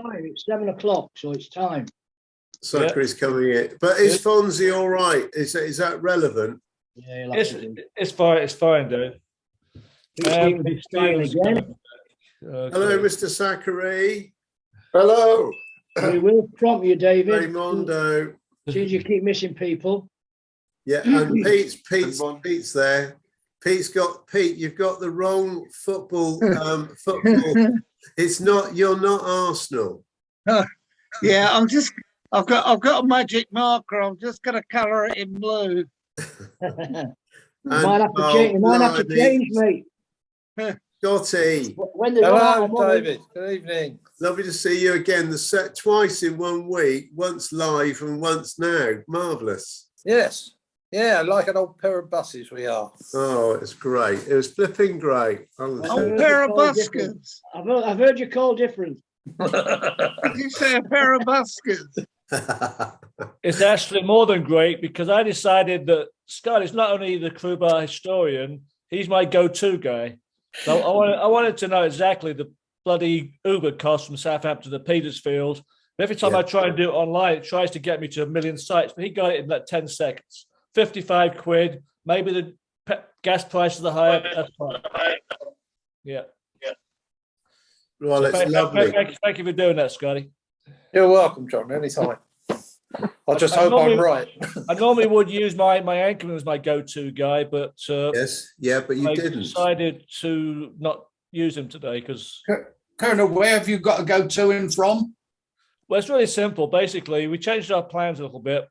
time. It's 7 o'clock, so it's time. Sackery's coming in. But is Fonzie all right? Is that relevant? Yeah, It's fine. It's fine, dude. He's trying again. Hello, Mr. Sackery. Hello. We will prompt you, David. Raimondo. Since you keep missing people. Yeah, and Pete's there. Pete, you've got the wrong football. It's not. You're not Arsenal. Yeah, I've got a magic marker. I'm just going to colour it in blue. Might have to change, mate. Scotty. Hello, David. Good evening. Lovely to see you again. The set twice in 1 week, once live and once now. Marvellous. Yes. Yeah, like an old pair of buses we are. Oh, it's great. It was flipping great. Honestly. A pair of buskers. I've heard you call different. Did you say a pair of buskers? It's actually more than great because I decided that Scott is not only the crew bar historian, he's my go-to guy. So I wanted to know exactly the bloody Uber cost from Southampton to Petersfield. Every time I try and do it online, it tries to get me to 1 million sites, but he got it in like 10 seconds. 55 quid, maybe the gas prices are higher. That's fine. Yeah. Well, it's lovely. Thank you for doing that, Scotty. You're welcome, John, anytime. I just hope I'm right. I normally would use my anchorman as my go-to guy, but but you didn't. Decided to not use him today because. Colonel, where have you got to go to and from? Well, it's really simple. Basically, we changed our plans a little bit.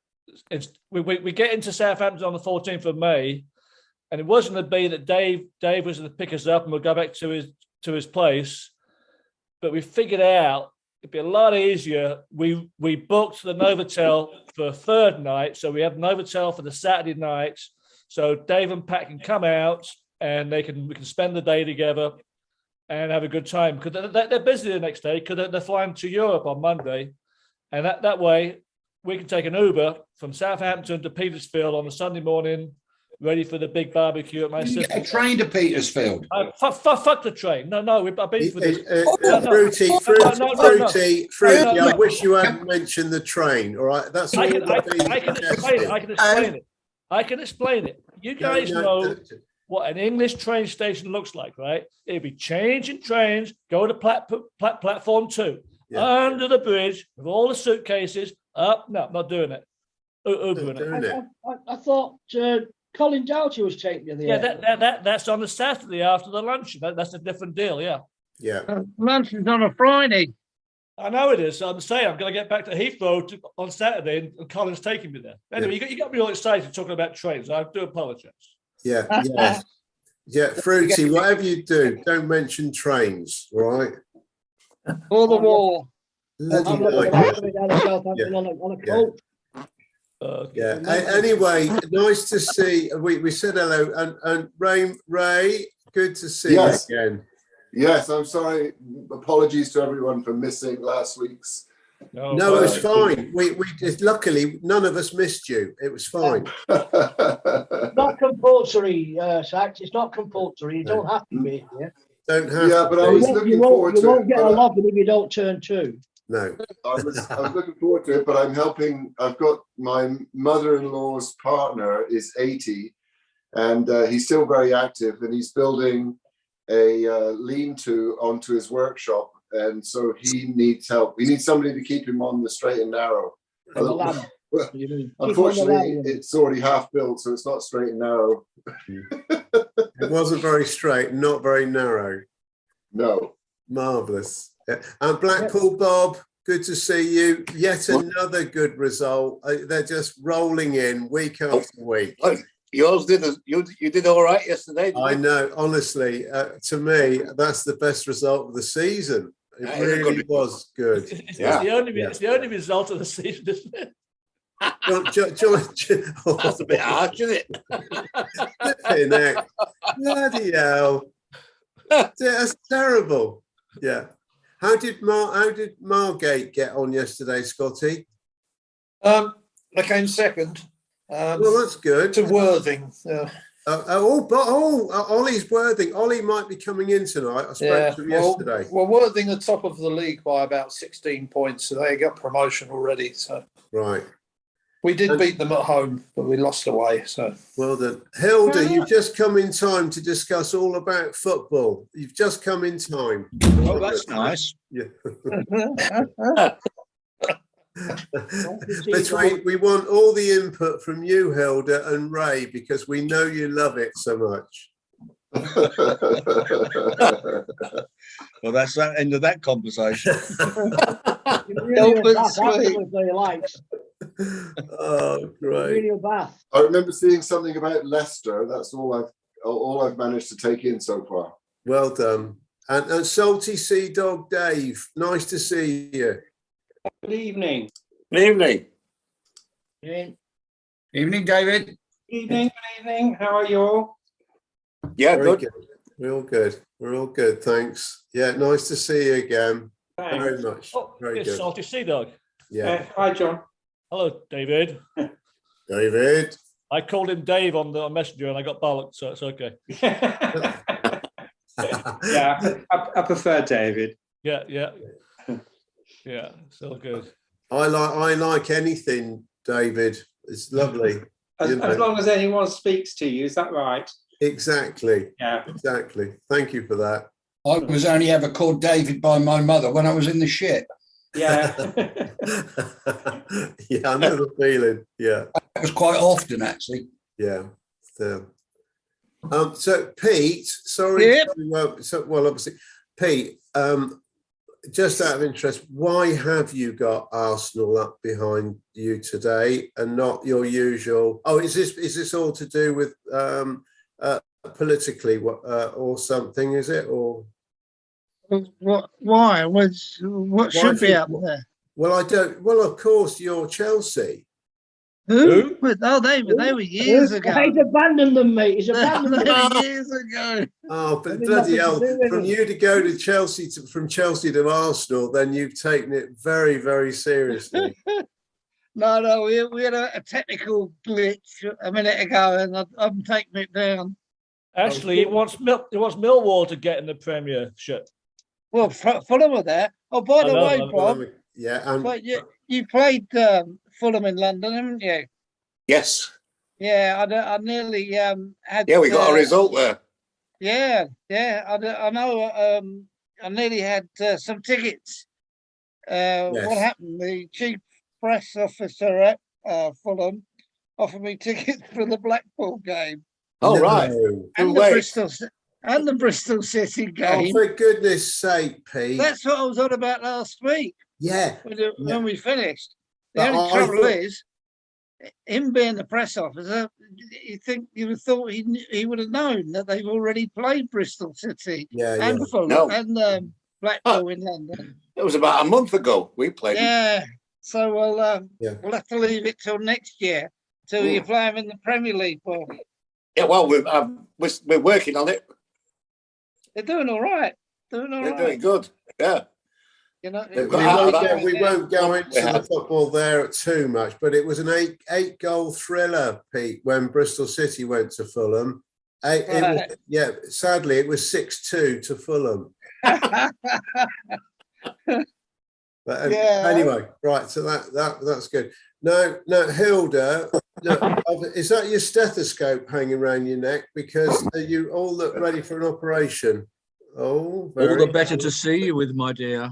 We get into Southampton on the 14th of May, and it wasn't to be that Dave was going to pick us up and we'll go back to his place, but we figured out it'd be a lot easier. We booked the Novotel for a third night, so we have Novotel for the Saturday night. So Dave and Pat can come out and we can spend the day together and have a good time because they're busy the next day because they're flying to Europe on Monday, and that way we can take an Uber from Southampton to Petersfield on a Sunday morning, ready for the big barbecue at my sister's. Get a train to Petersfield. Fuck the train. No, I've been for this. Fruity. I wish you hadn't mentioned the train. All right, that's all. I can explain it. You guys know what an English train station looks like, right? It'd be changing trains, go to platform 2, under the bridge with all the suitcases. No, not doing it. Ubering it. I thought Colin Doughty was taking you there. Yeah, that's on the Saturday after the lunch. That's a different deal. Yeah. Lunch is on a Friday. I know it is. I'm saying I'm going to get back to Heathrow on Saturday, and Colin's taking me there. Anyway, you got me all excited talking about trains. I do apologise. Yeah, Fruity. Whatever you do, don't mention trains. All right. Or the war. Anyway, nice to see. We said hello, and Ray, good to see you again. Yes, I'm sorry. Apologies to everyone for missing last week's. No, it was fine. We luckily none of us missed you. It was fine. Not compulsory, Sachs. It's not compulsory. You don't have to be here. Don't have. Yeah, but I was looking forward to it. You won't get a login if you don't turn 2. No. I was looking forward to it, but I'm helping. I've got my mother-in-law's partner is 80, and he's still very active, and he's building a lean-to onto his workshop, and so he needs help. We need somebody to keep him on the straight and narrow. Unfortunately, it's already half built, so it's not straight and narrow. It wasn't very straight, not very narrow. No. Marvellous. And Blackpool Bob, good to see you. Yet another good result. They're just rolling in week after week. Yours did you did all right yesterday. I know, honestly, to me, that's the best result of the season. It really was good. It's the only result of the season, isn't it? That's a bit harsh, isn't it? Bloody hell. That's terrible. Yeah. How did Margate get on yesterday, Scotty? I came second. Well, that's good. To Worthing. Ollie's Worthing. Ollie might be coming in tonight. I spoke to him yesterday. Well, Worthing are top of the league by about 16 points, so they got promotion already. So Right. we did beat them at home, but we lost away. So Well done. Hilda, you've just come in time to discuss all about football. You've just come in time. Oh, that's nice. Yeah. Between We want all the input from you, Hilda and Ray, because we know you love it so much. Well, that's the end of that conversation. Oh, great. Really Bath. I remember seeing something about Leicester. That's all I've managed to take in so far. Well done. And Salty Sea Dog Dave, nice to see you. Good evening. Good evening. Yeah. Evening, David. Good evening. How are you all? Yeah, Very good. We're all good. We're all good. Thanks. Yeah, nice to see you again. Thanks. Very much. Oh, Very it's good. Salty Sea Dog. Yeah. Hi, John. Hello, David. David. I called him Dave on the messenger and I got bollocked, so it's okay. Yeah, I prefer David. Yeah, yeah. Yeah, still good. I like anything, David. It's lovely. As long as anyone speaks to you, is that right? Exactly. Yeah. Exactly. Thank you for that. I was only ever called David by my mother when I was in the shit. Yeah. Yeah, I know the feeling. Yeah. That was quite often, actually. Yeah. So Pete, sorry. Yep. Well, obviously, Pete, just out of interest, why have you got Arsenal up behind you today and not your usual? Oh, is this all to do with politically or something? Is it or What? Why? What should be up there? Well, I don't. Well, of course, you're Chelsea. Who? Oh, they were years ago. He's abandoned them, mate. He's abandoned They them. were years ago. Oh, but Nothing bloody to hell! do with From it. you to go to Chelsea from Chelsea to Arsenal, then you've taken it very, very seriously. No, we had a technical glitch a minute ago, and I'm taking it down. Actually, he wants Millwall to get in the Premiership. Well, Fulham were there. Oh, by the way, Bob, Yeah, but you played Fulham in London, haven't you? Yes. Yeah, I nearly had. Yeah, we got a result there. Yeah, I know. I nearly had some tickets. What happened? The chief press officer at Fulham offered me tickets for the Blackpool game. Oh, right. And the Bristol City Oh, game. for goodness sake, Pete. That's what I was on about last week. Yeah. When we finished. The But only I trouble thought- is, him being the press officer, you would have thought he would have known that they've already played Bristol City and Fulham No. and Blackpool in London. It was about a month ago we played. Yeah. So we'll have to leave it till next year till you play them in the Premier League. Well, Yeah, well, we're working on it. they're doing all right. They're doing good. Yeah. You know, We we won't go into Yeah. the football there too much, but it was an eight goal thriller, Pete, when Bristol City went to Fulham. Sadly, it was 6-2 to Fulham. But anyway, right. So that's good. No, Hilda, is that your stethoscope hanging around your neck? Because you all look ready for an operation. Oh, all the better to see you with, my dear.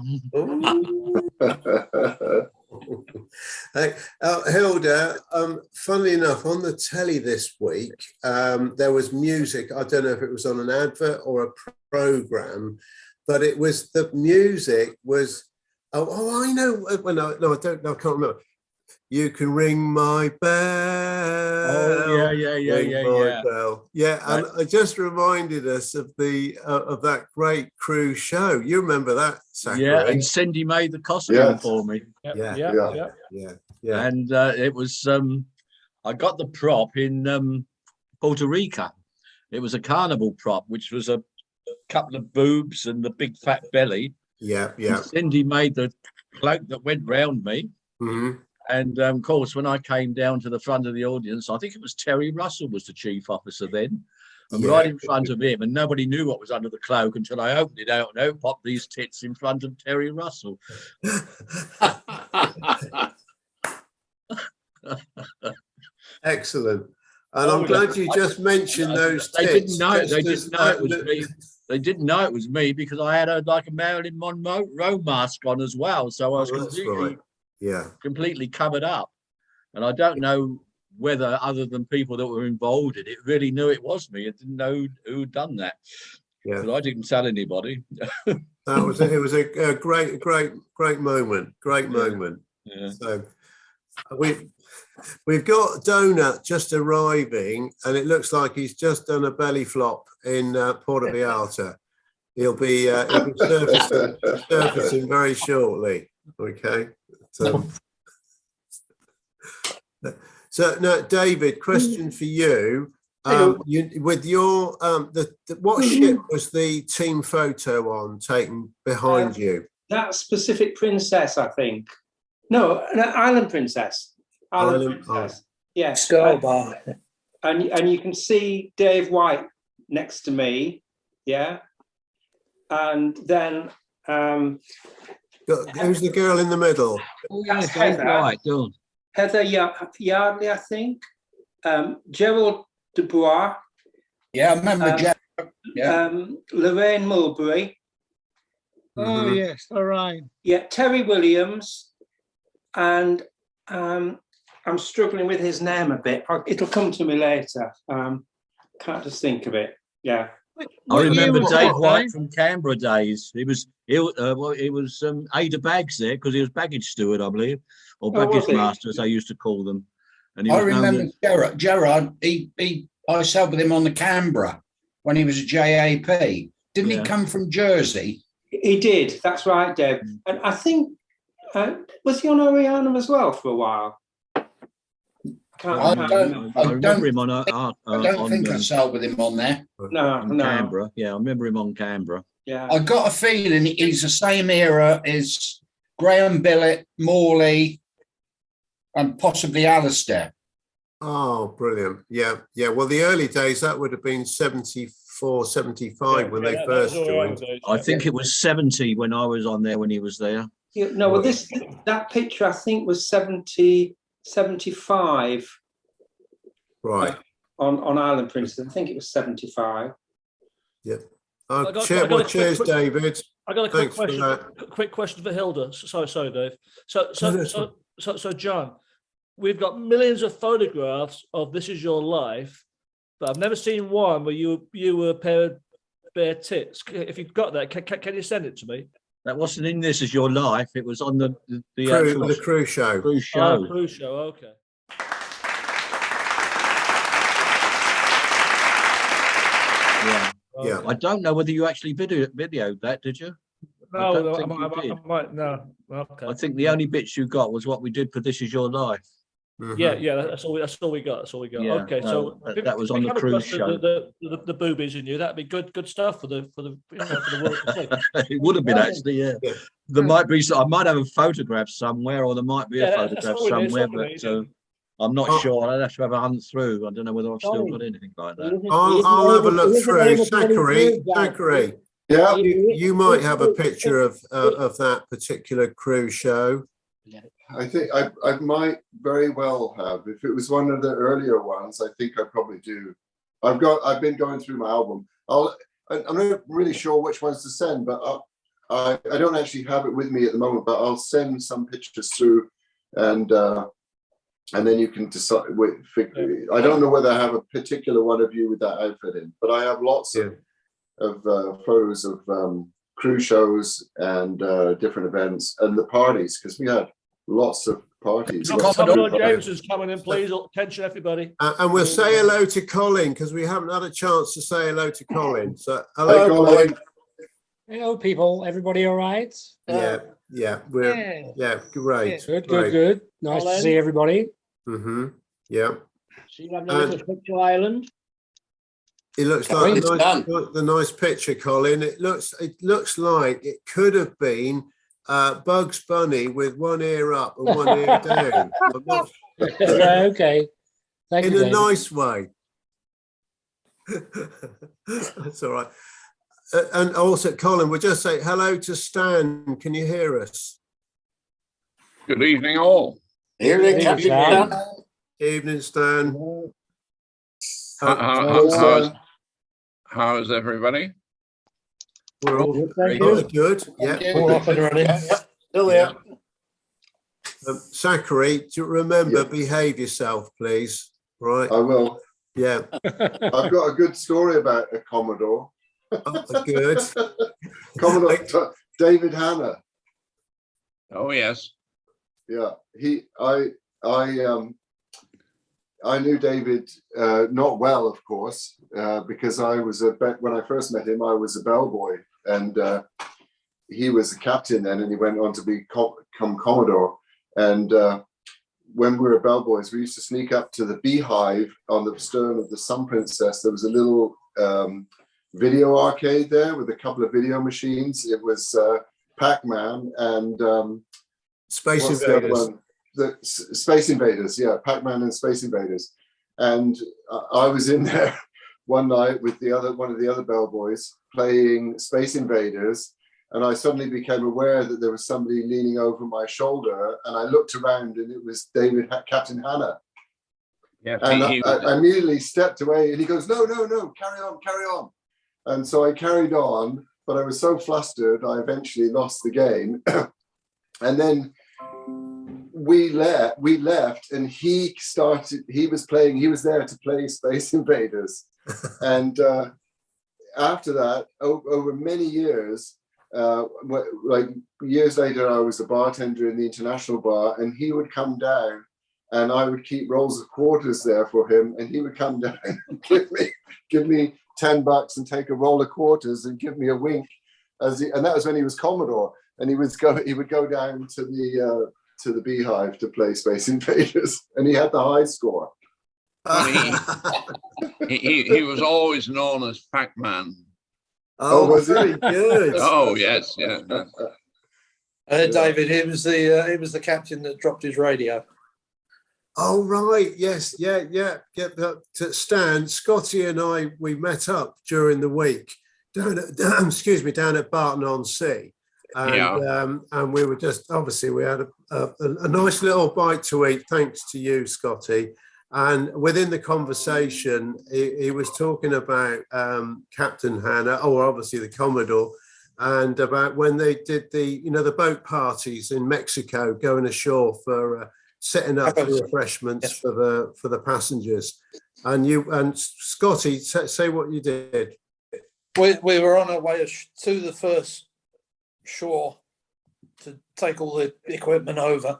Hey, Hilda, funnily enough, on the telly this week, there was music. I don't know if it was on an advert or a program, but it was the music was. Oh, I know. Well, no, I don't. No, I can't remember. You can ring my bell. Oh, yeah. Bell. Yeah, and it just reminded us of that great cruise show. You remember that, Zachary? Yeah, and Cindy made the costume for me. Yeah. And it was I got the prop in Puerto Rico. It was a carnival prop, which was a couple of boobs and the big fat belly. Yeah. And Cindy made the cloak that went round me. Mm-hmm. And of course, when I came down to the front of the audience, I think it was Terry Russell was the chief officer then. And Yeah. right in front of him, and nobody knew what was under the cloak until I opened it out, and out popped these tits in front of Terry Russell. Excellent. And I'm glad you just mentioned those They tits. didn't know. just They as didn't know it was that- me. They didn't know it was me because I had like a Marilyn Monroe mask on as well, so I was Oh, that's completely, right. Yeah. completely covered up. And I don't know whether, other than people that were involved in it, really knew it was me. It didn't know who'd done that. Yeah. But I didn't tell anybody. That was it was a great moment. Great moment. Yeah. So we've got Donut just arriving, and it looks like he's just done a belly flop in Porta Vialta. He'll be surfacing very shortly. Okay. So no, David, question for you. With your what ship was the team photo on taken behind you? That specific princess, I think. No, an island princess. Island- Princess. Yes. Scarbar. And you can see Dave White next to me. Yeah. And then Who's the girl in the middle? Oh, yeah, That's Dave Heather. White, Dylan. Heather Yardley, I think. Gerald Dubois. Yeah, I remember Jack. Yeah. Lorraine Mulberry. Oh, Mhm. yes, Lorraine. Yeah, Terry Williams. And I'm struggling with his name a bit. It'll come to me later. Can't just think of it. Yeah. I remember was Dave that, White Dave? from Canberra days. It was Ada Bags there because he was baggage steward, I believe, or Oh, was baggage he? master, as they used to call them. And he I was known remember as- Gerard. I sailed with him on the Canberra when he was a JAP. Didn't Yeah. he come from Jersey? He did. That's right, Dave. And I think, was he on Oriana as well for a while? I remember him on I don't think I sailed with him on there. No. Canberra. Yeah, I remember him on Canberra. Yeah. I got a feeling he's the same era as Graham Billett, Morley, and possibly Alistair. Oh, brilliant. Yeah. Well, the early days, that would have been 74, 75 when they first joined. I think it was 70 when I was on there when he was there. Yeah, no, well, that picture I think was 75 Right. on Island Princess. I think it was 75. Yeah. I got Well, a cheers, quick- David. I got a quick Thanks for question. that. Quick question for Hilda. Sorry, Dave. So, John, we've got millions of photographs of "This Is Your Life," but I've never seen one where you were a pair of bare tits. If you've got that, can you send it to me? That wasn't in This Is Your Life. It was on the Crew show. cruise show. Oh, cruise show. Okay. Yeah. Yeah. I don't know whether you actually videoed that, did you? No, don't think you I did. might. No. Okay. I think the only bits you got was what we did for This Is Your Life. Mhm. Yeah. That's all we got. That's all we got. Yeah, Okay. no, So that was on the come cruise across show. The boobies in you. That'd be good stuff for the world to see. It would have been actually, yeah. Yeah. There might be. I might have a photograph somewhere, or there might be a Yeah, that's photograph what we need, somewhere, that's but what we need. I'm not Oh. sure. I'd have to have a hunt through. I don't know whether I've still Sorry. got anything like that. I'll have a look through. Zachary, Yeah. you might have a picture of that particular cruise show. I think I might very well have. If it was one of the earlier ones, I think I probably do. I've been going through my album. I'm not really sure which ones to send, but I don't actually have it with me at the moment. But I'll send some pictures through, and then you can decide. I don't know whether I have a particular one of you with that outfit in, but I have lots of photos of cruise shows and different events and the parties, because we had lots of parties. Commodore James is coming in, please. Attention, everybody. And we'll say hello to Colin because we haven't had a chance to say hello to Colin. So Hi, hello, Colin. Colin. Hello, people. Everybody all right? Yeah, great. Good. Nice to see everybody. Mm-hmm. Yeah. So you have no Picture Island. It looks I like think it's done. the nice picture, Colin. It looks like it could have been Bugs Bunny with one ear up and one ear down. I'm not- Okay. Thank in you, a David. nice way. That's all right. And also, Colin, we'll just say hello to Stan. Can you hear us? Good evening, all. Evening, Captain Evening. Stan. Evening, Stan. How is everybody? We're all Thank very you. good. Yeah. All up and running. Still Yeah. there. Zachary, remember, Yeah. behave yourself, please. Right. I will. Yeah. I've got a good story about a Commodore. Oh, good. Commodore David Hanna. Oh, yes. Yeah, I knew David not well, of course, because when I first met him, I was a bellboy, and he was a captain then, and he went on to become Commodore. And when we were bellboys, we used to sneak up to the Beehive on the stern of the Sun Princess. There was a little video arcade there with a couple of video machines. It was Pac-Man and Space what's the other Invaders. one? The Space Invaders, yeah, Pac-Man and Space Invaders. And I was in there one night with one of the other bellboys playing Space Invaders, and I suddenly became aware that there was somebody leaning over my shoulder, and I looked around, and it was Captain Hanna. Yes, And I immediately stepped away, and he goes, "No, carry on." And so I carried on, but I was so flustered, I eventually lost the game. And then we left, and he was there to play Space Invaders. And after that, over many years, like years later, I was a bartender in the International Bar, and he would come down, and I would keep rolls of quarters there for him, and he would come down and give me $10 and take a roll of quarters and give me a wink, and that was when he was Commodore, and he would go down to the Beehive to play Space Invaders, and he had the high score. He was always known as Pac-Man. Oh, was very he? good. Oh, yes, yeah. David, he was the captain that dropped his radio. Oh, right. Yes. Yeah. Get that to Stan. Scotty and I, we met up during the week down at Barton-on-Sea. And we were just, obviously we had a nice little bite to eat, thanks to you, Scotty. And within the conversation, he was talking about Captain Hanna, or obviously the Commodore, and about when they did the boat parties in Mexico, going ashore for setting up the refreshments for the passengers. And Scotty, say what you did. We were on our way to the first shore to take all the equipment over,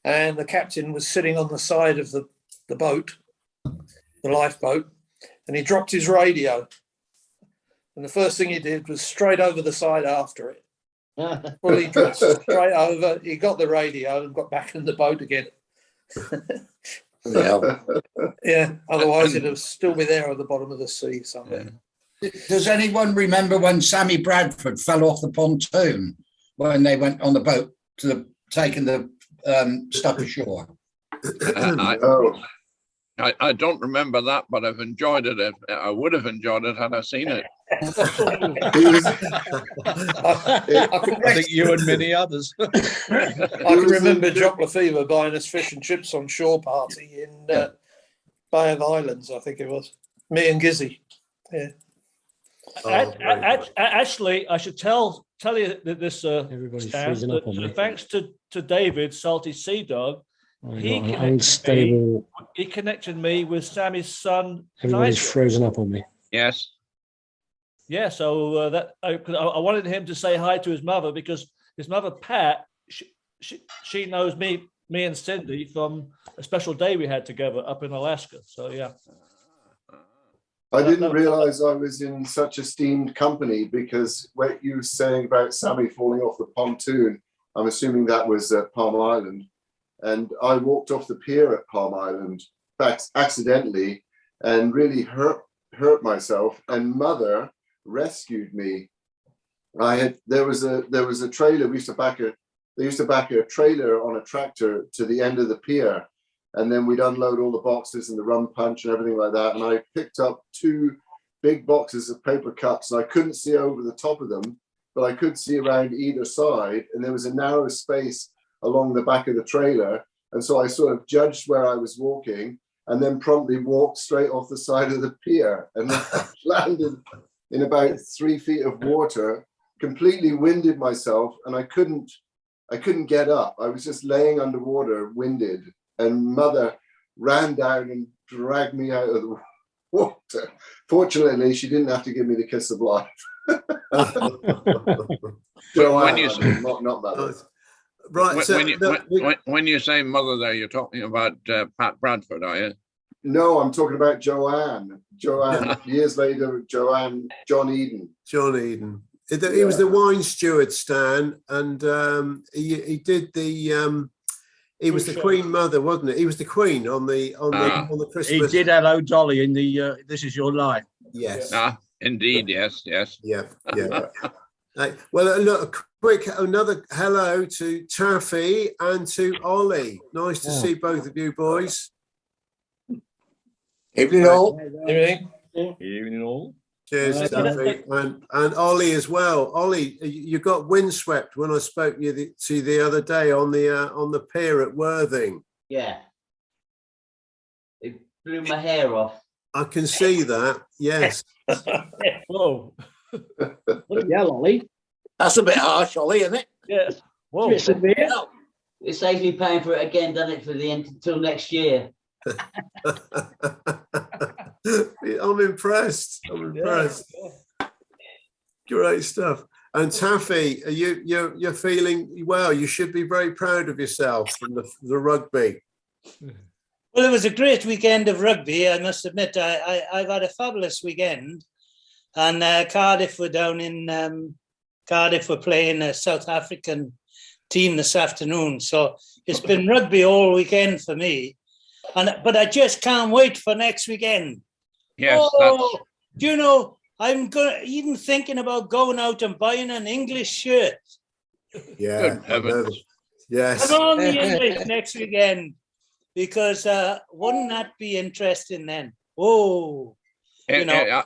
and the captain was sitting on the side of the boat, the lifeboat, and he dropped his radio, and the first thing he did was straight over the side after it, fully dressed, straight over. He got the radio and got back in the boat again. Yeah, otherwise it'd have still be there at the bottom of the sea somewhere. Does anyone remember when Sammy Bradford fell off the pontoon when they went on the boat taking the stuff ashore? I don't remember that, but I've enjoyed it. I would have enjoyed it had I seen it. I think you and many others. I can remember Jock Lefevre buying us fish and chips on shore party in Bay of Islands, I think it was. Me and Gizzy. Yeah. Actually, I should tell you that this Everybody's Stan, freezing up on me. thanks to David, Salty Sea Dog, he connected me with Sammy's son. Everybody's Nigel. frozen up on me. Yes. Yeah, so I wanted him to say hi to his mother, because his mother Pat, she knows me and Cindy from a special day we had together up in Alaska. So yeah. I didn't realize I was in such esteemed company, because what you were saying about Sammy falling off the pontoon, I'm assuming that was at Palm Island. And I walked off the pier at Palm Island accidentally and really hurt myself. And Mother rescued me. there was a trailer. They used to back a trailer on a tractor to the end of the pier, and then we'd unload all the boxes and the rum punch and everything like that. And I picked up 2 big boxes of paper cups, and I couldn't see over the top of them, but I could see around either side, and there was a narrow space along the back of the trailer. And so I sort of judged where I was walking, and then promptly walked straight off the side of the pier, and landed in about 3 feet of water, completely winded myself, and I couldn't get up. I was just laying underwater, winded, and Mother ran down and dragged me out of the water. Fortunately, she didn't have to give me the kiss of life. Not Mother. Right. So when you say Mother there, you're talking about Pat Bradford, are you? No, I'm talking about Joanne. Years later, John Eden. John Eden. He was the wine steward, Stan, and he did the. He was the Queen Mother, wasn't it? He was the Queen on the Christmas. He did Hello Dolly in the This Is Your Life. Yes. Indeed, yes. Yeah. Well, look, another hello to Taffy and to Ollie. Nice to see both of you boys. Evening all. Evening all. Cheers, Taffy, and Ollie as well. Ollie, you got windswept when I spoke to you the other day on the pier at Worthing. Yeah, it blew my hair off. I can see that. Yes. Whoa. Yeah, Ollie. That's a bit harsh, Ollie, isn't it? Yes. Whoa. It saves me paying for it again, doesn't it, for the end until next year? I'm impressed. Great stuff. And Taffy, you're feeling well. You should be very proud of yourself from the rugby. Well, it was a great weekend of rugby. I must admit, I've had a fabulous weekend. And Cardiff were down in Cardiff. Were playing a South African team this afternoon. So it's been rugby all weekend for me. But I just can't wait for next weekend. Yes. Oh, do you know, I'm even thinking about going out and buying an English shirt. Yeah. Yes. I'm on the English next weekend because wouldn't that be interesting then? Oh, you know.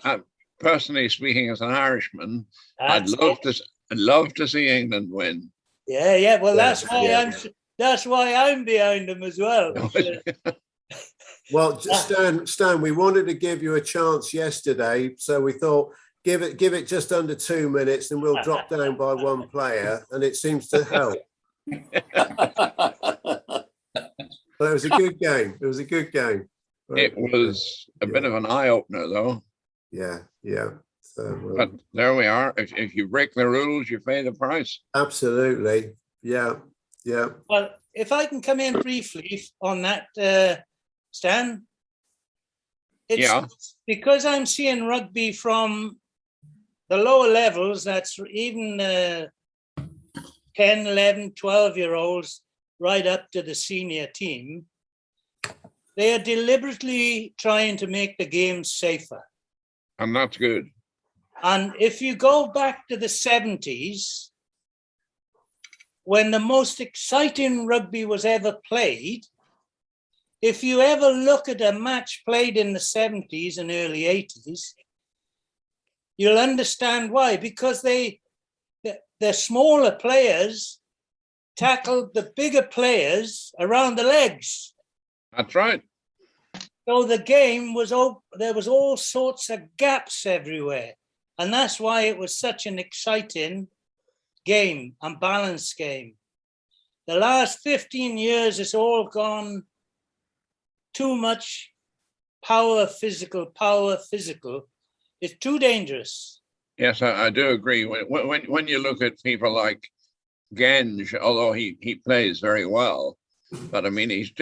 Personally speaking, as an Irishman, I'd love to see England win. Yeah. Well, that's why I'm behind them as well. Well, Stan, we wanted to give you a chance yesterday, so we thought give it just under 2 minutes, and we'll drop down by 1 player, and it seems to help. But it was a good game. It was a bit of an eye opener, though. Yeah. So, but there we are. If you break the rules, you pay the price. Absolutely. Yeah. Well, if I can come in briefly on that, Stan. It's because I'm seeing rugby from the lower levels, that's even 10, 11, 12-year-olds right up to the senior team. They are deliberately trying to make the game safer. And that's good. And if you go back to the 70s, when the most exciting rugby was ever played, if you ever look at a match played in the 70s and early 80s, you'll understand why. Because the smaller players tackled the bigger players around the legs. That's right. So the game was, there was all sorts of gaps everywhere. And that's why it was such an exciting game and balanced game. The last 15 years, it's all gone too much power, physical. It's too dangerous. Yes, I do agree. When you look at people like Genge, although he plays very well, but I mean, it's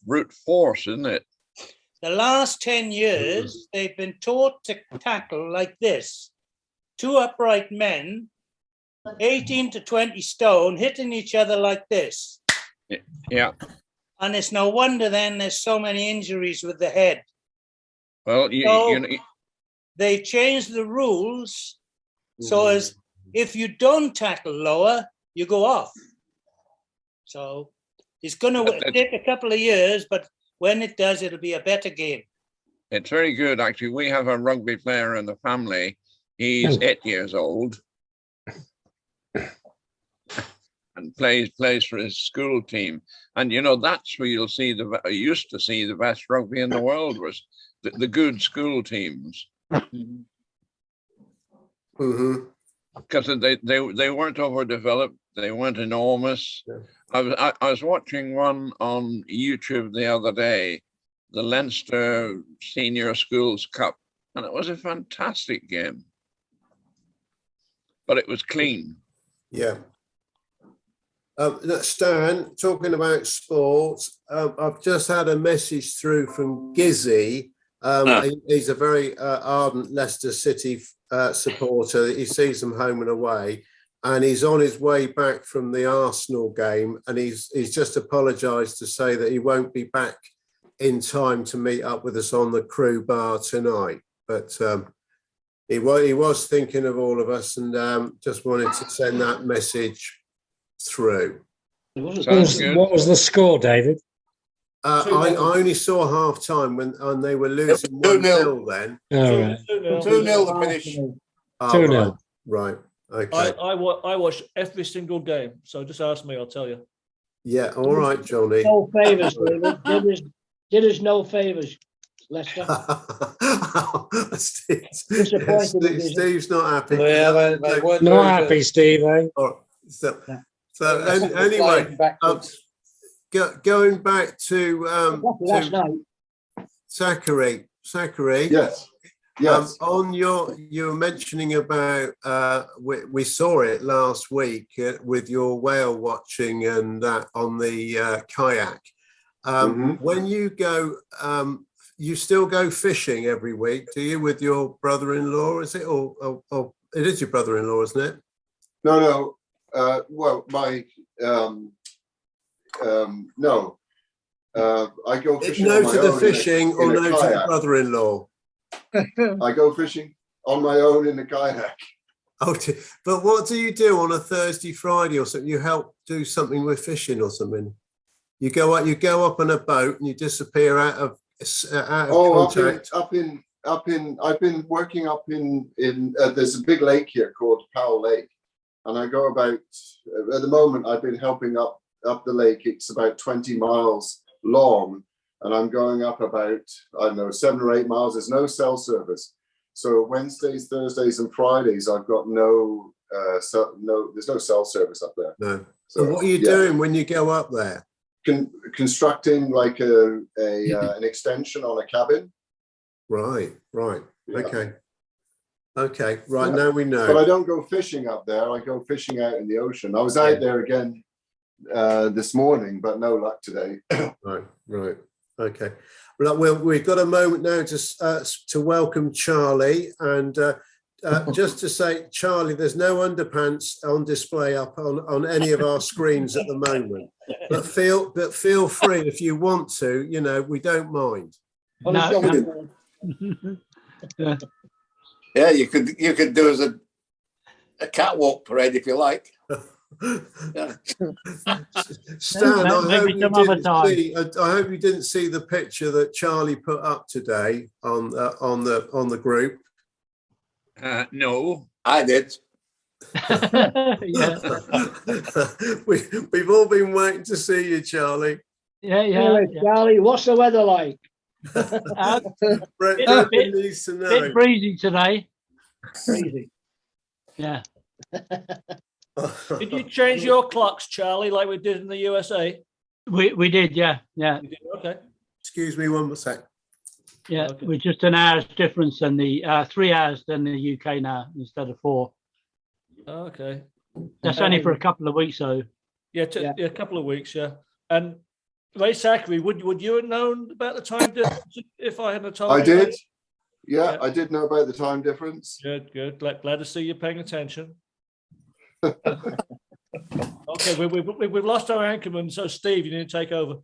brute force, isn't it? The last 10 years, they've been taught to tackle like this. 2 upright men, 18 to 20 stone, hitting each other like this. Yeah. And it's no wonder then there's so many injuries with the head. Well, they changed the rules so as if you don't tackle lower, you go off. So it's going to take a couple of years, but when it does, it'll be a better game. It's very good, actually. We have a rugby player in the family. He's 8 years old and plays for his school team. And you know, that's where you'll see used to see the best rugby in the world was the good school teams. Because they weren't overdeveloped. They weren't enormous. I was watching one on YouTube the other day, the Leinster Senior Schools Cup, and it was a fantastic game. But it was clean. Yeah. Stan, talking about sports, I've just had a message through from Gizzy. He's a very ardent Leicester City supporter. He sees them home and away, and he's on his way back from the Arsenal game, and he's just apologised to say that he won't be back in time to meet up with us on the Crew Bar tonight. But he was thinking of all of us, and just wanted to send that message through. What was the score, David? I only saw half time when they were losing 1-0 then. 2-0 the finish. 2-0. Right. Okay. I watched every single game, so just ask me, I'll tell you. Yeah, all right, Johnny. No favours, David. Did us no favours, Leicester. Steve's not happy. Yeah, they weren't not happy, Steve. Eh? So anyway, going back to last night. Zachary. Yes. Yes. You were mentioning about we saw it last week with your whale watching and that on the kayak. When you go, you still go fishing every week, do you, with your brother-in-law? Is it or it is your brother-in-law, isn't it? No. Well, my no. I go fishing. No on my to the own fishing, or in a no to the kayak. brother-in-law. I go fishing on my own in the kayak. Oh, but what do you do on a Thursday, Friday, or something? You help do something with fishing or something. You go up on a boat and you disappear out of contact. I've been working up in there's a big lake here called Powell Lake, and I go about at the moment. I've been helping up the lake. It's about 20 miles long, and I'm going up about, I don't know, 7 or 8 miles. There's no cell service, so Wednesdays, Thursdays, and Fridays I've got there's no cell service up there. No. So what are you doing when you go up there? Constructing like an extension on a cabin. Right. Yeah. Okay. Right, now we know. But I don't go fishing up there. I go fishing out in the ocean. I was out there again this morning, but no luck today. Right. Okay. Well, we've got a moment now to welcome Charlie, and just to say, Charlie, there's no underpants on display up on any of our screens at the moment. But feel free if you want to. You know, we don't mind. No. Yeah, you could do as a catwalk parade if you like. Yeah. Stan, I hope you didn't see the picture that Charlie put up today on the group. No, I did. We've all been waiting to see you, Charlie. Yeah. Charlie, what's the weather like? Brendan needs to know. Bit breezy today. Crazy. Yeah. Did you change your clocks, Charlie, like we did in the USA? We did, yeah. You did? Okay. Excuse me one more sec. Yeah, Okay. we're just an hour's difference than the 3 hours than the UK now instead of 4. Okay. That's only for a couple of weeks, though. Yeah, a couple of weeks, yeah. And Ray Zachary, would you have known about the time difference if I hadn't told you? I did. Yeah, I did know about the time difference. Good. Glad to see you paying attention. Okay, we've lost our anchorman, so Steve, you need to take over.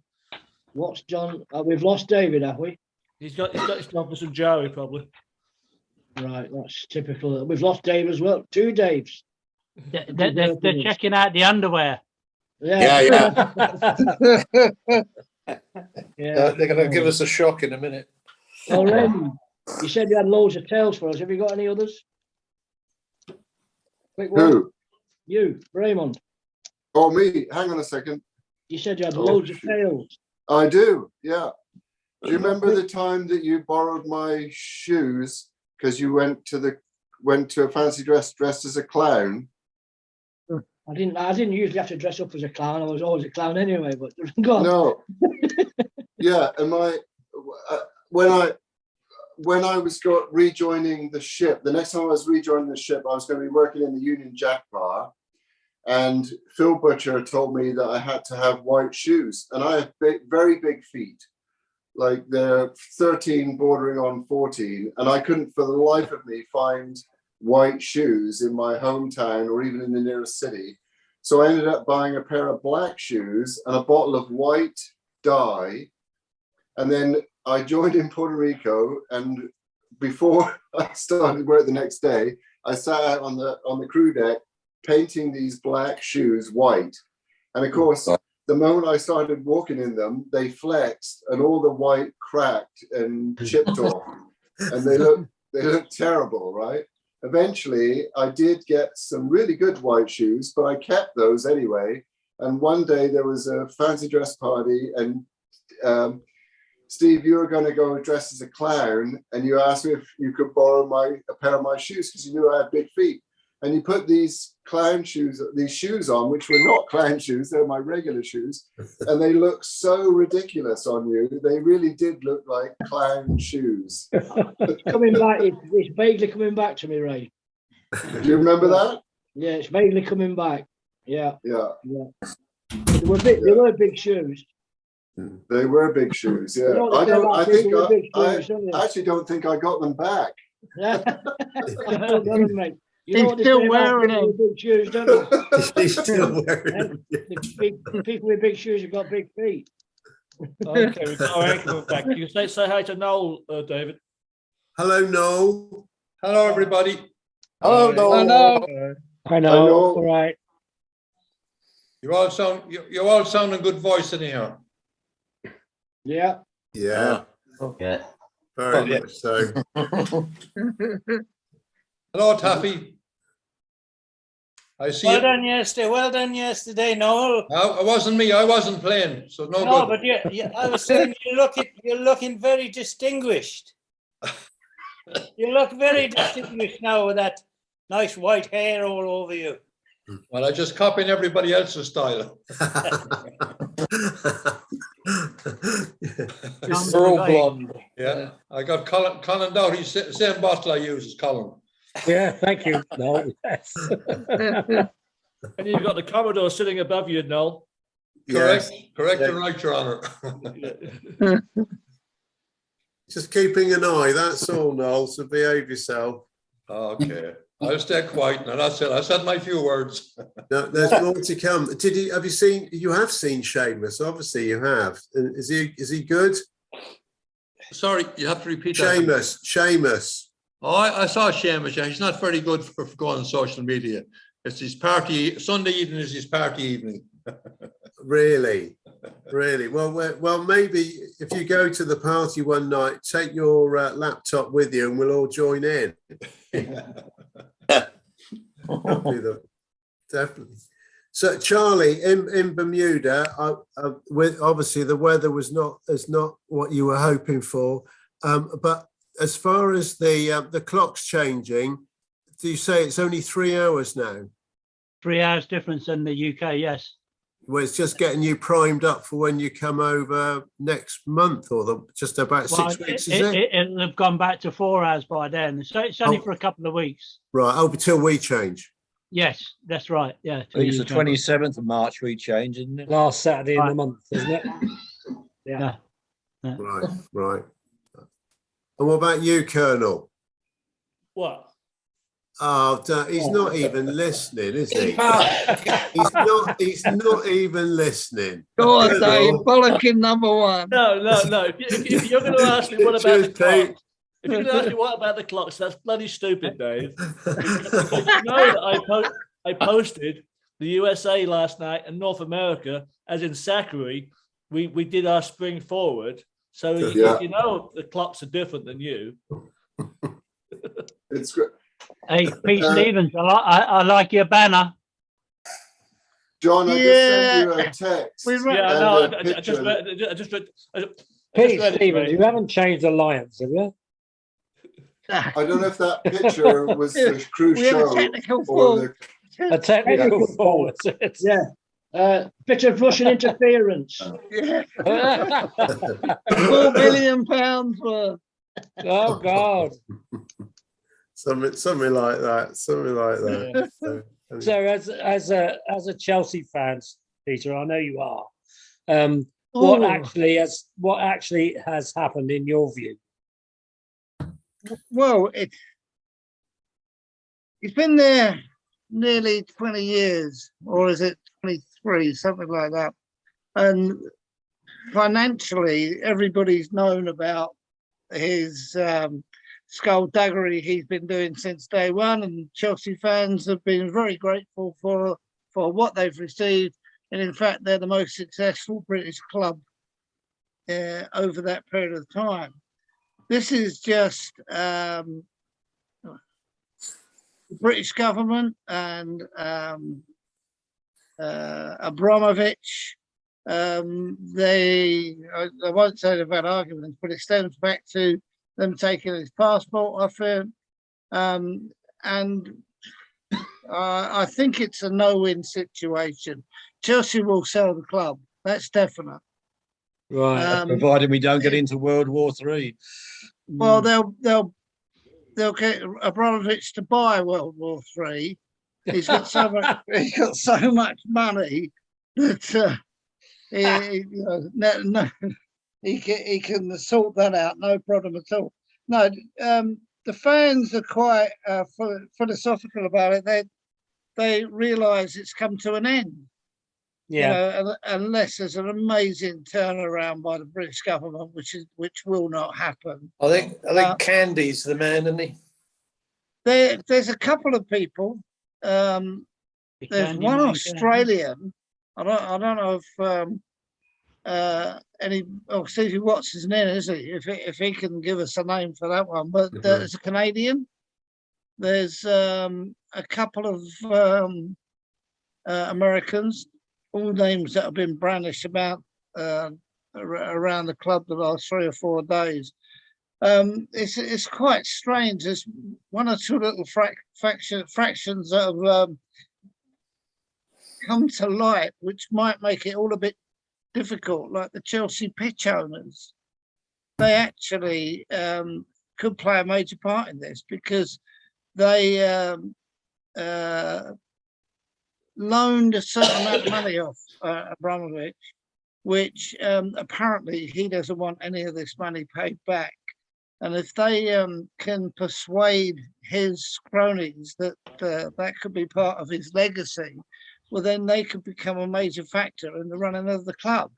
What's John? We've lost David, have we? He's got his job for some Joey, probably. Right, that's typical. We've lost Dave as well. 2 Daves. They're checking out the underwear. Yeah. They're going to give us a shock in a minute. Well, Raymond, you said you had loads of tales for us. Have you got any others? Quick one. Who? You, Raymond. Oh, me. Hang on a second. You said you had loads of tales. I do. Yeah. Do you remember the time that you borrowed my shoes because you went to a fancy dressed as a clown? I didn't usually have to dress up as a clown. I was always a clown anyway. But go on. No. Yeah, and when I was rejoining the ship, the next time I was rejoining the ship, I was going to be working in the Union Jack bar, and Phil Butcher told me that I had to have white shoes, and I have very big feet, like they're 13 bordering on 14, and I couldn't for the life of me find white shoes in my hometown or even in the nearest city. So I ended up buying a pair of black shoes and a bottle of white dye. And then I joined in Puerto Rico, and before I started work the next day, I sat out on the crew deck painting these black shoes white. And of course, the moment I started walking in them, they flexed and all the white cracked and chipped off, and they looked terrible, right? Eventually, I did get some really good white shoes, but I kept those anyway. And one day there was a fancy dress party, and Steve, you were going to go dressed as a clown, and you asked me if you could borrow a pair of my shoes because you knew I had big feet. And you put these shoes on, which were not clown shoes, they're my regular shoes, and they look so ridiculous on you. They really did look like clown shoes. It's coming back. It's vaguely coming back to me, Ray. Do you remember that? Yeah, it's vaguely coming back. Yeah. Yeah. They were big shoes. They were big shoes. Yeah. I actually don't think I got them back. You know He's still wearing them. Big shoes, don't they? He's still wearing them. People with big shoes have got big feet. Okay, we've got our anchor back. You can say hi to Noel, David. Hello, Noel. Hello, everybody. Hello, Noel. Hello. I know. All right. You all sound a good voice anyhow. Yeah. Yeah. Okay. Very much so. Hello, Taffy. I see Well you. done yesterday, Noel. No, it wasn't me. I wasn't playing, so no No, good. but I was saying you're looking very distinguished. You look very distinguished now with that nice white hair all over you. Well, I just copied everybody else's style. We're all blonde. Yeah, I got Colin Doughty's same bottle I use as Colin. Yeah, thank you. No, yes. And you've got the Commodore sitting above you, Noel. Correct, Yes. correct and right, Your Honour. Just keeping an eye, that's all, Noel, so behave yourself. Okay, I'll stay quiet now. That's it. I said my few words. No, there's more to come. You have seen Seamus, obviously you have. Is he good? Sorry, you have to repeat that. Seamus. Oh, I saw Seamus. Yeah, he's not very good for going on social media. It's his party. Sunday evening is his party evening. Really? Well, maybe if you go to the party one night, take your laptop with you and we'll all join in. Definitely. So, Charlie, in Bermuda, with obviously the weather is not what you were hoping for, but as far as the clock's changing, do you say it's only 3 hours now? 3 hours difference in the UK, yes. Well, it's just getting you primed up for when you come over next month, or just about 6 weeks, is it? It'll have gone back to 4 hours by then. So it's only for a couple of weeks. Right, until we change. Yes, that's right. Yeah. I think it's the 27th of March we change, isn't it? Last Saturday in the month, isn't it? Yeah. Right. And what about you, Colonel? What? Oh, he's not even listening, is he? He's not even listening. Go on, Dave. Bollocking number one. No. If you're going to ask me what about the clock, if you're going to ask me what about the clocks, that's bloody stupid, Dave. Because you know that I posted the USA last night and North America, as in Zachary, we did our spring forward. So you know the clocks are different than you. It's great. Hey, Pete Stevens, I like your banner. John, I just sent you a text. I just read Pete it, Stevens, mate. you haven't changed alliance, have you? I don't know if that picture was the cruise We have a show technical or fault. A technical fault. Yeah. Bit of Russian interference. Yeah. £4 billion worth. Oh God. Something like that. Something like that. So as a Chelsea fan, Peter, I know you are. What actually has happened in your view? Well, it's been there nearly 20 years, or is it 23, something like that. And financially, everybody's known about his skullduggery he's been doing since day one, and Chelsea fans have been very grateful for what they've received. And in fact, they're the most successful British club over that period of time. This is just the British government and Abramovich. I won't say they've had arguments, but it stems back to them taking his passport off him. And I think it's a no-win situation. Chelsea will sell the club. That's definite. Right, provided we don't get into World War III. Well, they'll get Abramovich to buy World War III. He's got so much money that he can sort that out, no problem at all. No, the fans are quite philosophical about it. They realise it's come to an end. Yeah. You know, unless there's an amazing turnaround by the British government, which will not happen. I think Candy's the man, isn't he? There's a couple of people. There's one Australian. I don't know if Stevie Watts isn't in, is he? If he can give us a name for that one, but there's a Canadian. There's a couple of Americans. All names that have been brandished about around the club the last 3 or 4 days. It's quite strange. There's one or two little fractions that have come to light, which might make it all a bit difficult, like the Chelsea pitch owners. They actually could play a major part in this because they loaned a certain amount of money off Abramovich, which apparently he doesn't want any of this money paid back. And if they can persuade his cronies that that could be part of his legacy, well, then they could become a major factor in the running of the club.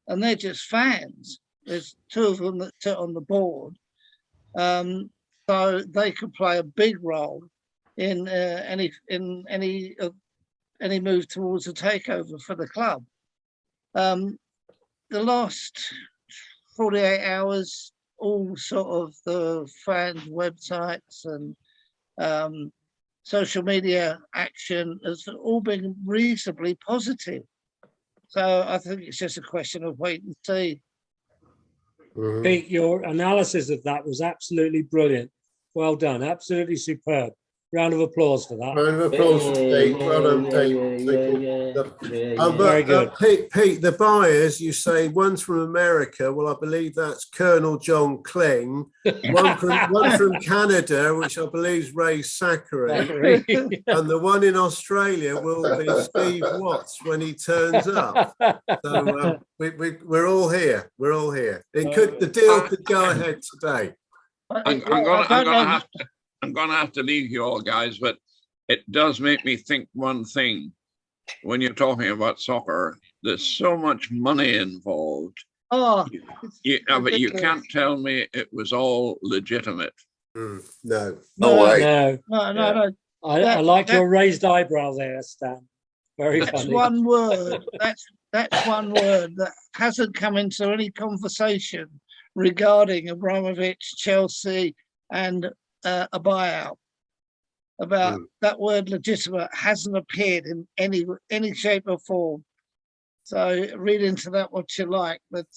And they're just fans. There's 2 of them that sit on the board. So they could play a big role in any move towards a takeover for the club. The last 48 hours, all sort of the fans' websites and social media action has all been reasonably positive. So I think it's just a question of wait and see. Pete, your analysis of that was absolutely brilliant. Well done, absolutely superb. Round of applause for that. Round of applause for Pete. Well done, Pete. Very good. Pete, the buyers, you say one's from America. Well, I believe that's Colonel John Kling. One from Canada, which I believe is Ray Zachary. And the one in Australia will be Steve Watts when he turns up. So we're all here. We're all here. The deal could go ahead today. I'm going to have to leave you all, guys, but it does make me think one thing. When you're talking about soccer, there's so much money involved. Oh, but you can't tell me it was all legitimate. No. No way. No. I like your raised eyebrow there, Stan. Very That's funny. one word. That's one word that hasn't come into any conversation regarding Abramovich, Chelsea, and a buyout. About that word legitimate hasn't appeared in any shape or form. So read into that what you like, but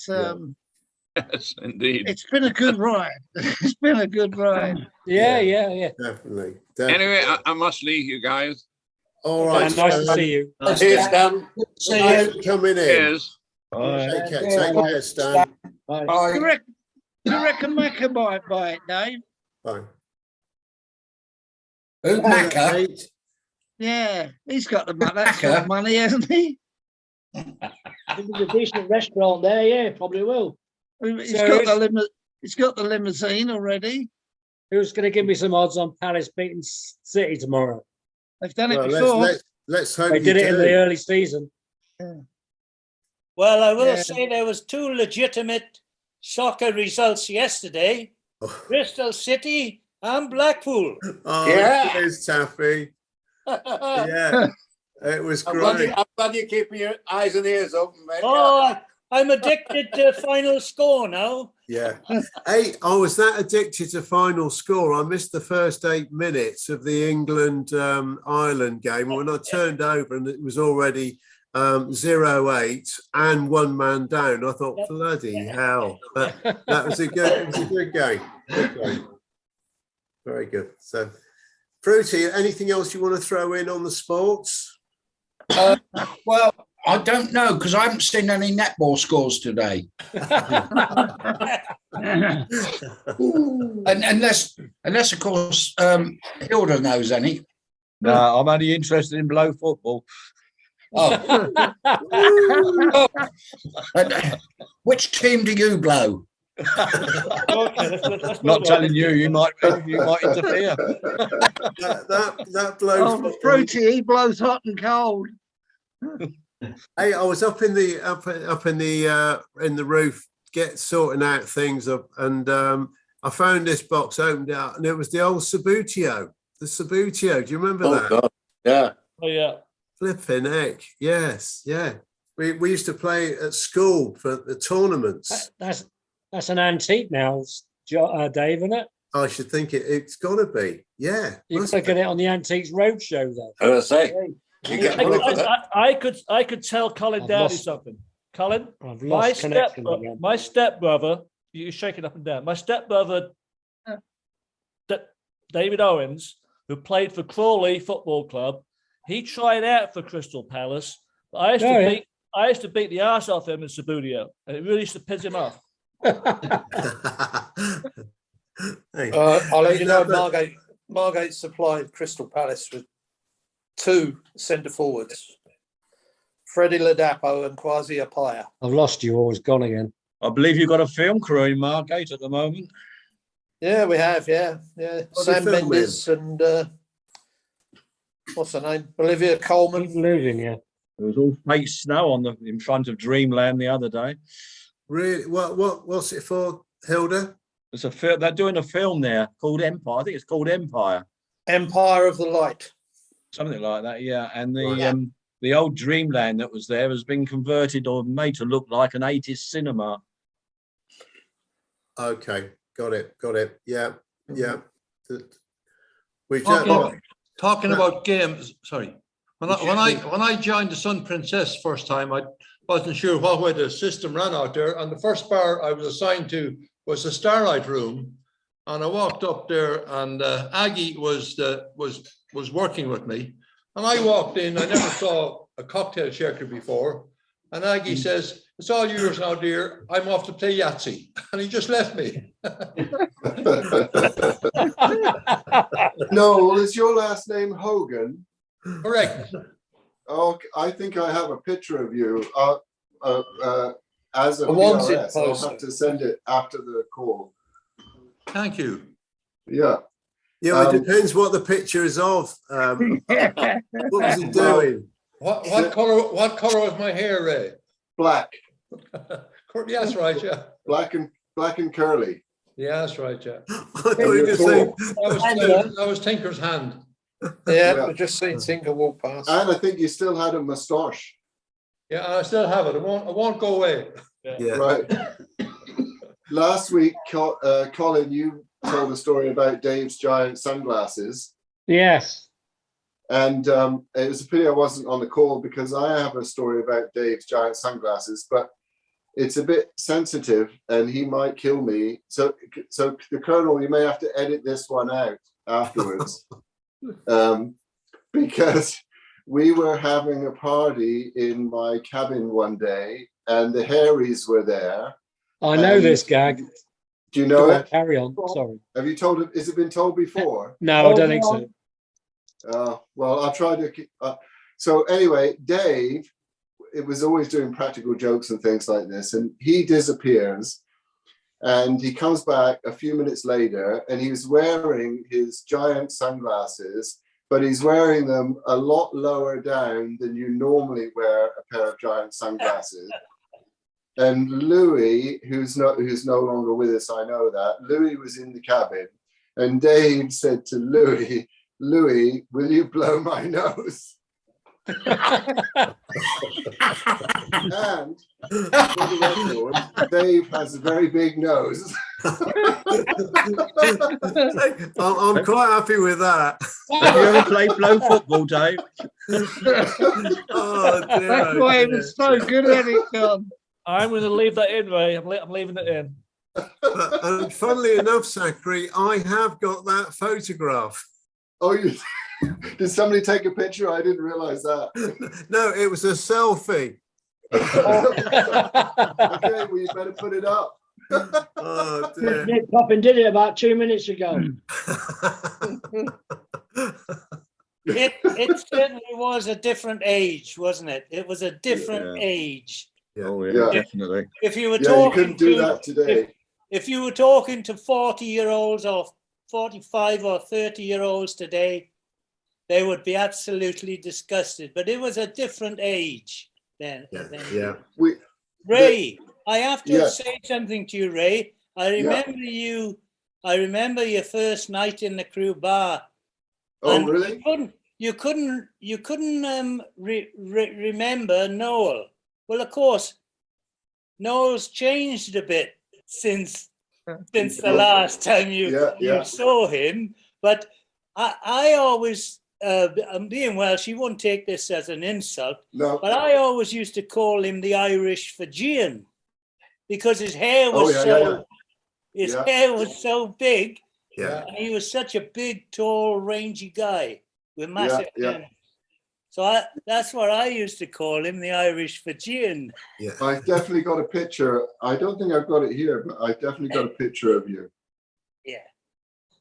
Yes, indeed. it's been a good ride. It's been a good ride. Yeah. Definitely. Anyway, I must leave you guys. All right. Nice to see you. Cheers, Stan. Thanks for coming in. Cheers. Take care, Stan. You reckon Macca might buy it, Dave? Bye. Who, Macca? Yeah, he's got the money. That's got money, hasn't he? If there's a decent restaurant there, yeah, probably will. He's got the limousine already. Who's going to give me some odds on Palace beating City tomorrow? They've done it before. Let's hope they did it in the early season. Well, I will say there was 2 legitimate soccer results yesterday. Bristol City and Blackpool. Oh, Yeah. Cheers, Taffy. Yeah, it was great. I'm glad you're keeping your eyes and ears open, mate. Oh, I'm addicted to final score now. Yeah. I was that addicted to final score. I missed the first 8 minutes of the England Ireland game. When I turned over and it was already 0-8 and 1 man down, I thought, bloody hell. But that was a good game. Good game. Very good. So, Fruity, anything else you want to throw in on the sports? Well, I don't know because I haven't seen any netball scores today. unless of course Hilda knows any. No, I'm only interested in blow football. Oh. Which team do you blow? Not telling you, you might interfere. that blows. Oh, Fruity, he blows hot and cold. Hey, I was up in the roof, sorting out things up, and I found this box, opened out, and it was the old Subbuteo. The Subbuteo. Do you remember that? God. Yeah. Oh yeah. Flipping heck. Yes. Yeah. We used to play at school for the tournaments. That's an antique now, Dave, isn't it? I should think it's got to be. Yeah. You could get it on the Antiques Roadshow, though. I was going to say. I could tell Colin Downey something. Colin, I've lost connection again. My stepbrother, you're shaking up and down. My stepbrother, David Owens, who played for Crawley Football Club, he tried out for Crystal Palace. But I used to beat the arse off him in Subbuteo, and it really used to piss him off. I'll let you know, Margate supplied Crystal Palace with 2 centre forwards, Freddie Ladapo and Kwasi Appiah. I've lost you, always gone again. I believe you've got a film crew in Margate at the moment. Yeah, we have. Yeah. Sam Mendes and what's her name? Olivia Coleman. Yeah. There was all fake snow in front of Dreamland the other day. Really? What's it for, Hilda? It's a film. They're doing a film there called Empire. I think it's called Empire. Empire of the Light. Something like that, yeah. And the old Dreamland that was there has been converted or made to look like an 80s cinema. Okay, got it. Yeah. Talking about games, sorry. When I joined the Sun Princess first time, I wasn't sure what way the system ran out there. And the first bar I was assigned to was the Starlight Room. And I walked up there and Aggie was working with me. And I walked in, I never saw a cocktail shaker before. And Aggie says, "It's all yours now, dear. I'm off to play Yahtzee." And he just left me. No, is your last name Hogan? Correct. Oh, I think I have a picture of you as a wanted PRS. I'll poster. have to send it after the call. Thank you. Yeah. Yeah, it depends what the picture is of. What was he doing? What color was my hair, Ray? Black. Yeah, that's right, yeah. Black and curly. Yeah, that's right, yeah. I thought you were saying That was Tinker's hand. Yeah, I just seen Tinker walk past. And I think you still had a moustache. Yeah, and I still have it. It won't go away. Yeah. Right. Last week, Colin, you told a story about Dave's giant sunglasses. Yes. And it was a pity I wasn't on the call because I have a story about Dave's giant sunglasses, but it's a bit sensitive and he might kill me. So the Colonel, you may have to edit this one out afterwards. Because we were having a party in my cabin one day and the Harrys were there. I know this gag. Do you know Go on, it? carry on. Sorry. Have you told it? Has it been told before? No, I don't think so. Well, I'll try to keep. So anyway, Dave, it was always doing practical jokes and things like this, and he disappears, and he comes back a few minutes later, and he was wearing his giant sunglasses, but he's wearing them a lot lower down than you normally wear a pair of giant sunglasses. And Louis, who's no longer with us, I know that, Louis was in the cabin, and Dave said to Louis, "Louis, will you blow my nose?" And for the record, Dave has a very big nose. I'm quite happy with that. Have you ever played blow football, Dave? Oh, dear, That's oh, why he dear. was so good at it, John. I'm going to leave that in, Ray. I'm leaving it in. And funnily enough, Zachary, I have got that photograph. Oh, you did somebody take a picture? I didn't realize that. No, it was a selfie. Okay, well, you better put it up. Oh, dear. Nick Poppin did it about 2 minutes ago. It certainly was a different age, wasn't it? It was a different age. Oh, Yeah. definitely. If you were Yeah, you talking couldn't do that today. if you were talking to 40-year-olds or 45 or 30-year-olds today, they would be absolutely disgusted. But it was a different age then. Yeah. Ray, I have to Yes. say something to you, Ray. I remember your first night in the crew bar. Oh, and really? You couldn't remember Noel. Well, of course, Noel's changed a bit since the last time you saw him. But I always, being Welsh, you won't take this as an insult. No. But I always used to call him the Irish Fijian because his hair was hair was so big. Yeah. And he was such a big, tall, rangy guy with massive Yeah. hands. So that's what I used to call him, the Irish Fijian. Yeah. I've definitely got a picture. I don't think I've got it here, but I've definitely got a picture of you. Yeah.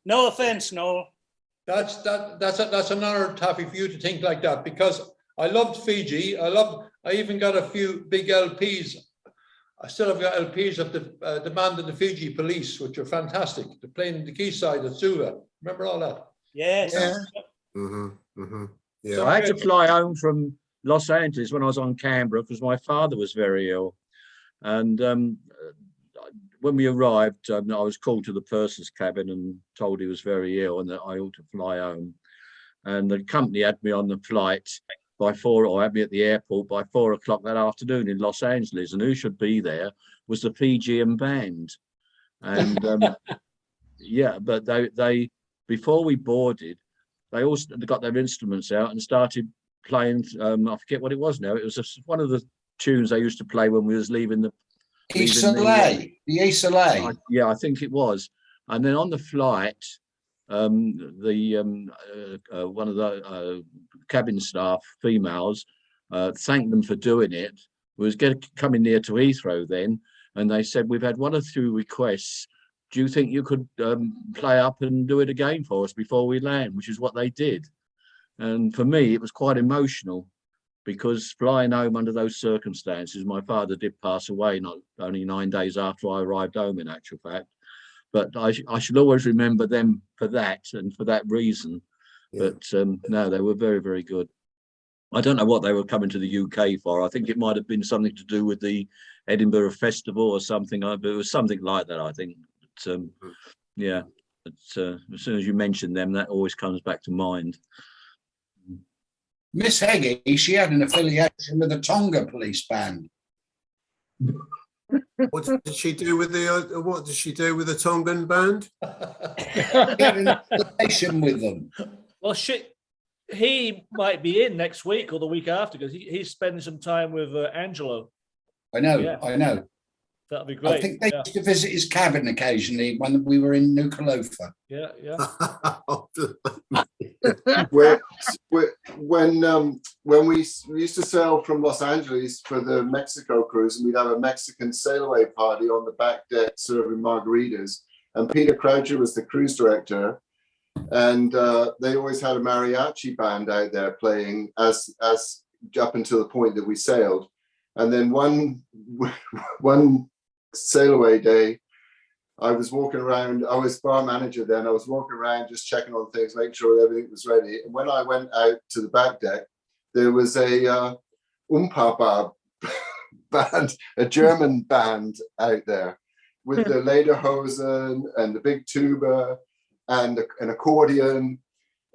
No offense, Noel. That's an honor, Taffy, for you to think like that, because I loved Fiji. I even got a few big LPs. I still have got LPs of the band of the Fiji Police, which are fantastic. They're playing the quayside at Suva. Remember all that? Yes. Yeah. Mm-hmm. Mm-hmm. Yeah. So I had to fly home from Los Angeles when I was on Canberra because my father was very ill. And when we arrived, I was called to the purser's cabin and told he was very ill and that I ought to fly home. And the company had me on the flight by 4, or had me at the airport by 4 o'clock that afternoon in Los Angeles. And who should be there was the Fijian band. And yeah, but they before we boarded, they also got their instruments out and started playing. I forget what it was now. It was one of the tunes they used to play when we was leaving the. The Isolé. Yeah, I think it was. And then on the flight, one of the cabin staff, females, thanked them for doing it. Was coming near to Heathrow then, and they said, "We've had 1 or 2 requests. Do you think you could play up and do it again for us before we land?" Which is what they did. And for me, it was quite emotional because flying home under those circumstances, my father did pass away not only 9 days after I arrived home, in actual fact. But I should always remember them for that and for that reason. Yeah. But no, they were very, very good. I don't know what they were coming to the UK for. I think it might have been something to do with the Edinburgh Festival or something. But it was something like that, I think. But, yeah, But as soon as you mention them, that always comes back to mind. Miss Heggie, she had an affiliation with the Tonga police band. What did she do with the Tongan band? She had an affiliation with them. Well, he might be in next week or the week after because he's spending some time with Angelo. I know, Yeah. I know. That'll be great. I think they used to visit his cabin occasionally when we were in Nuku'alofa. Yeah, yeah. When we used to sail from Los Angeles for the Mexico cruise, and we'd have a Mexican sail away party on the back deck serving margaritas, and Peter Croucher was the cruise director, and they always had a mariachi band out there playing as up until the point that we sailed. And then one sail away day, I was walking around, I was bar manager then, I was walking around just checking on things, making sure everything was ready. And when I went out to the back deck, there was a Umpapa band, a German band out there with the lederhosen and the big tuba and an accordion,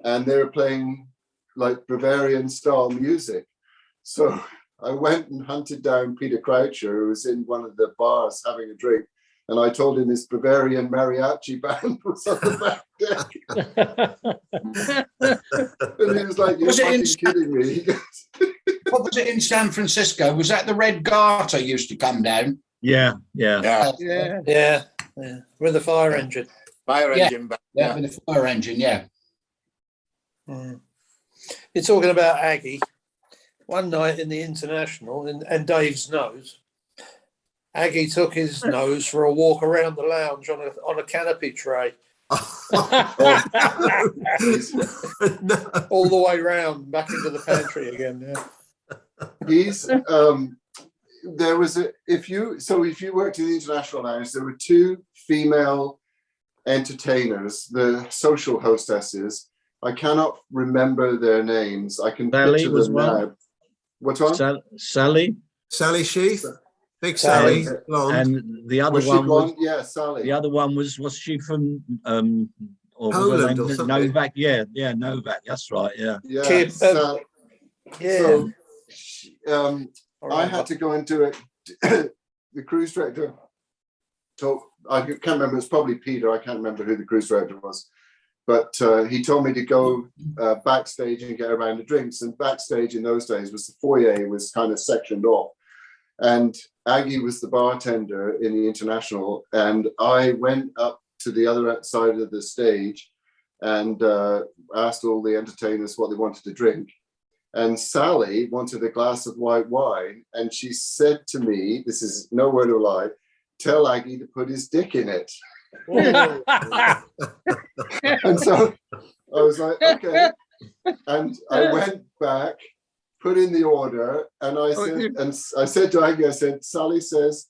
and they were playing like Bavarian style music. So I went and hunted down Peter Croucher, who was in one of the bars having a drink, and I told him this Bavarian mariachi band was on the back deck. And he was like, "You're fucking kidding me." What was it in San Francisco? Was that the Red Garter used to come down? Yeah. Yeah. With the fire engine. Fire Yeah. engine. Yeah, with the fire engine, yeah. You're talking about Aggie. One night in the International, and Dave's nose, Aggie took his nose for a walk around the lounge on a canopy tray. All the way round, back into the pantry again. Yeah. He's there was if you worked in the International Lounge, there were two female entertainers, the social hostesses. I cannot remember their names. I can picture them now. What's one? Sally Sheath, Big Sally, and the other Was she one was blonde? Yeah, Sally. the other one was she from Poland or something? Novak? Yeah, Novak. That's right. Yeah. Yeah. Kid, So, yeah. so I had to go and do it. The cruise director told, I can't remember, it's probably Peter, I can't remember who the cruise director was, but he told me to go backstage and get around the drinks. And backstage in those days was the foyer was kind of sectioned off. And Aggie was the bartender in the International. And I went up to the other side of the stage and asked all the entertainers what they wanted to drink. And Sally wanted a glass of white wine. And she said to me, this is no word of a lie, tell Aggie to put his dick in it. And so I was like, okay. And I went back, put in the order, and I said to Aggie, I said, Sally says,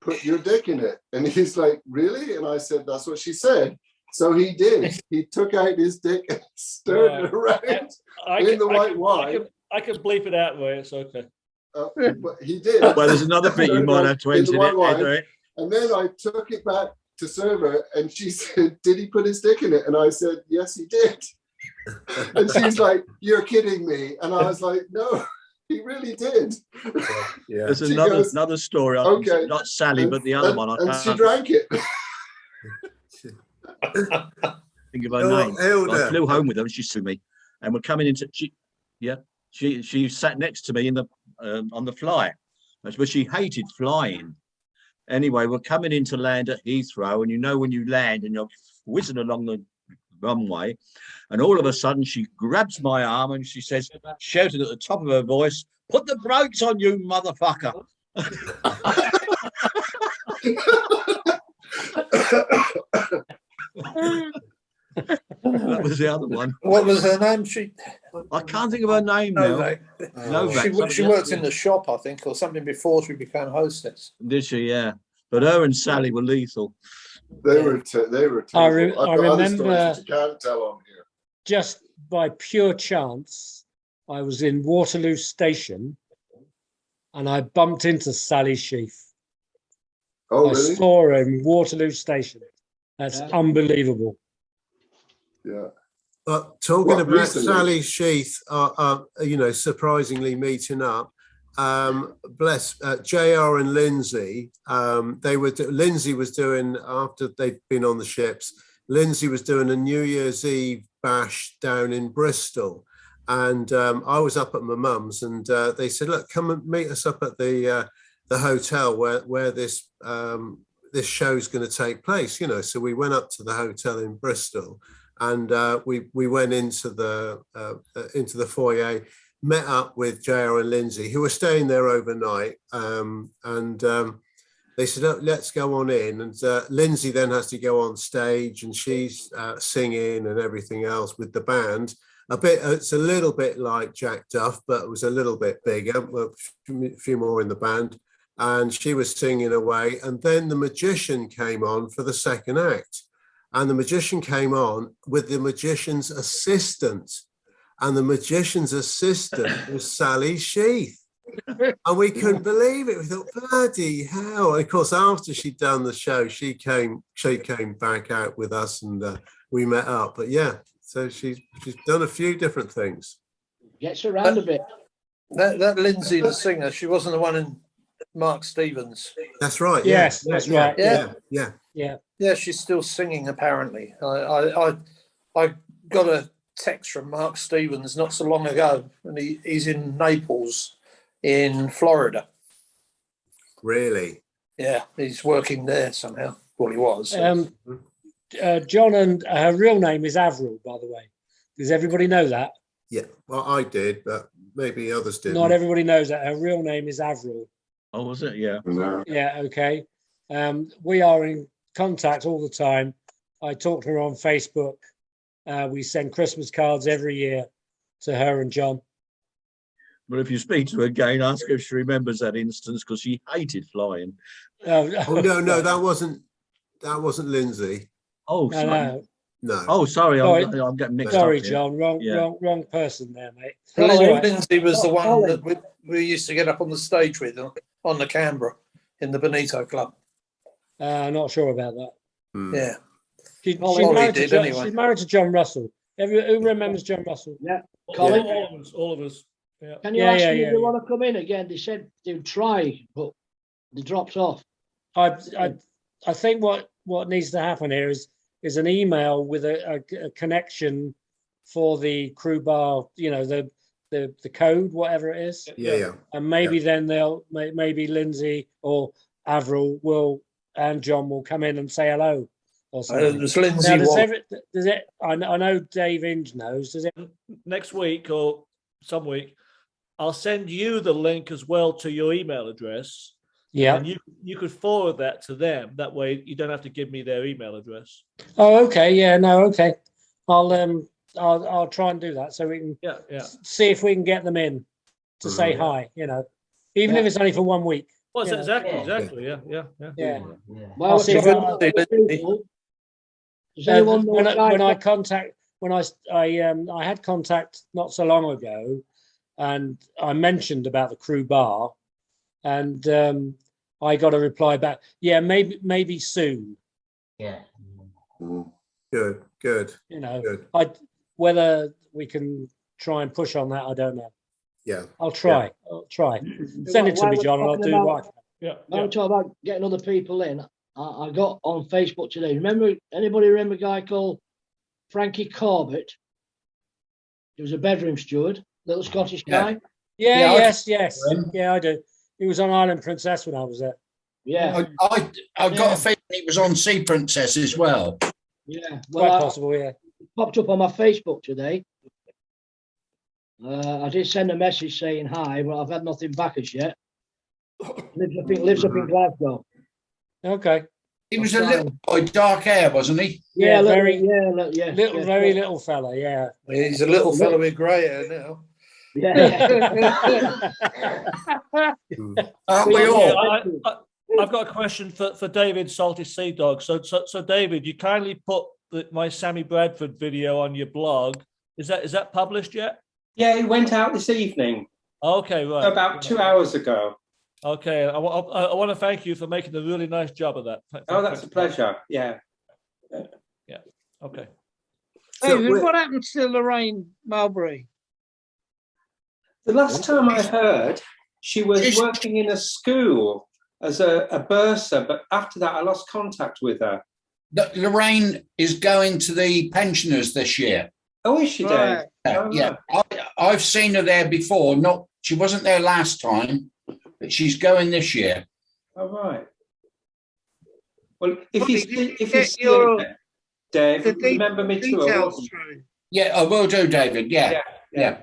put your dick in it. And he's like, really? And I said, that's what she said. So he did. He took out his dick and stirred it around in the white wine. I can bleep it out where it's okay. But he did. Well, there's another bit you might have to In the enter white wine. it. And then I took it back to serve her, and she said, did he put his dick in it? And I said, yes, he did. And she's like, you're kidding me. And I was like, no, he really did. Yeah. There's She another story. okay. Not Sally, but the other one. I And can't she drank it. think of her name. Hilda. I flew home with her and she sued me. And we're coming into she sat next to me in the on the flight. But she hated flying. Anyway, we're coming into land at Heathrow, and you know when you land and you're whizzing along the runway, and all of a sudden she grabs my arm and she says, shouting at the top of her voice, "Put the brakes on, you motherfucker!" That was the other one. What was her name? I can't think of her name now. Novak. She worked in the shop, I think, or something before she became hostess. Did she? Yeah. But her and Sally were lethal. They were. I remember you can't tell on here. just by pure chance, I was in Waterloo Station and I bumped into Sally Sheath. Oh, I really? saw her in Waterloo Station. That's unbelievable. Yeah. But talking What, about recently? Sally Sheath, surprisingly meeting up. Bless JR and Lindsay. Lindsay was doing, after they'd been on the ships, Lindsay was doing a New Year's Eve bash down in Bristol. And I was up at my mum's, and they said, look, come and meet us up at the hotel where this show's going to take place, So we went up to the hotel in Bristol, and we went into the foyer, met up with JR and Lindsay, who were staying there overnight, and they said, "Look, let's go on in." And Lindsay then has to go on stage, and she's singing and everything else with the band. It's a little bit like Jack Duff, but it was a little bit bigger, a few more in the band. And she was singing away. And then the magician came on for the second act. And the magician came on with the magician's assistant. And the magician's assistant was Sally Sheath. And we couldn't believe it. We thought, bloody hell. And of course, after she'd done the show, she came back out with us, and we met up. But yeah, so she's done a few different things. Gets around a bit. That Lindsay, the singer, she wasn't the one in Mark Stevens. That's right. Yes, that's right. Yeah, she's still singing apparently. I got a text from Mark Stevens not so long ago, and he's in Naples in Florida. Really? Yeah, he's working there somehow. Well, he was. John, and her real name is Avril, by the way. Does everybody know that? Yeah, well, I did, but maybe others didn't. Not everybody knows that. Her real name is Avril. Oh, was it? Yeah. Yeah, okay. We are in contact all the time. I talk to her on Facebook. We send Christmas cards every year to her and John. But if you speak to her again, ask her if she remembers that instance, because she hated flying. Oh no, that wasn't Lindsay. Oh, No, sorry. No. Oh, sorry, Sorry. I'm getting mixed up. Sorry, here. John. Wrong, Yeah. wrong person there, mate. Lindsay was the one that we used to get up on the stage with on the Canberra in the Benito Club. Not sure about that. Yeah. She's Ollie married to did John, anyway. she's married to John Russell. Who remembers John Russell? Yeah. Colin, Colin, all of us. Yeah. can you Yeah, ask yeah, them yeah, if they yeah. want to come in again? They said they'd try, but they dropped off. I think what needs to happen here is an email with a connection for the crew bar, the code, whatever it is. Yeah. And maybe then maybe Lindsay or Avril and John will come in and say hello or something. Does Lindsay does it? I know Dave Inge knows. Does it? Next week or some week, I'll send you the link as well to your email address. Yeah. And you could forward that to them. That way you don't have to give me their email address. Oh, okay. Yeah. No. Okay. I'll try and do that so we can see if we can get them in to say hi. Even if it's only for 1 week. Well, you know. exactly. Yeah. Well, I'll see if does anyone know when I had contact not so long ago, and I mentioned about the crew bar, and I got a reply back. Yeah, maybe soon. Yeah. Good. Good. Whether we can try and push on that, I don't know. Yeah. I'll try. Send it to me, John, and I'll do what I can. Now we talk about getting other people in. I got on Facebook today. Anybody remember a guy called Frankie Corbett? He was a bedroom steward, little Scottish guy. Yes. Yeah, I do. He was on Island Princess when I was there. Yeah. I've got a feeling he was on Sea Princess as well. Yeah. Quite possible, yeah. It popped up on my Facebook today. I did send a message saying hi, but I've had nothing back as yet. Lives up in Glasgow. Okay. He was a little boy, dark hair, wasn't he? Yeah, very very little fella. Yeah. He's a little fellow with grey hair now. Yeah. Aren't we all? I've got a question for David Salty Sea Dog. So David, you kindly put my Sammy Bradford video on your blog. Is that published yet? Yeah, it went out this evening. Okay, right. About 2 hours ago. Okay, I want to thank you for making a really nice job of that. Oh, that's a pleasure. Yeah. Yeah. Okay. David, what happened to Lorraine Mulberry? The last time I heard, she was working in a school as a bursar, but after that, I lost contact with her. Lorraine is going to the pensioners this year. Oh, is she, Dave? Right. Oh, Yeah, right. I've seen her there before. She wasn't there last time, but she's going this year. Oh, right. Well, if Probably you see, if you get see your- it, Dave, The remember me too. I details wasn't. through. Yeah, I will do, David. Yeah, yeah.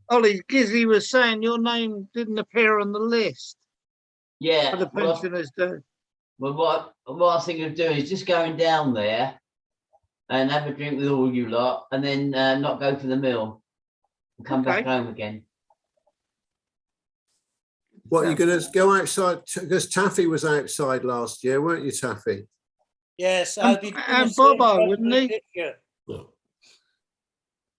Ollie, Gizzy was saying your name didn't appear on the list Yeah. for the well, pensioners do. Well, what I think of doing is just going down there and have a drink with all you lot, and then not go for the meal and come back Okay. home again. What, you're going to go outside? Because Taffy was outside last year, weren't you, Taffy? Yes, I'll be. doing And the same Bobo, wouldn't he? this year.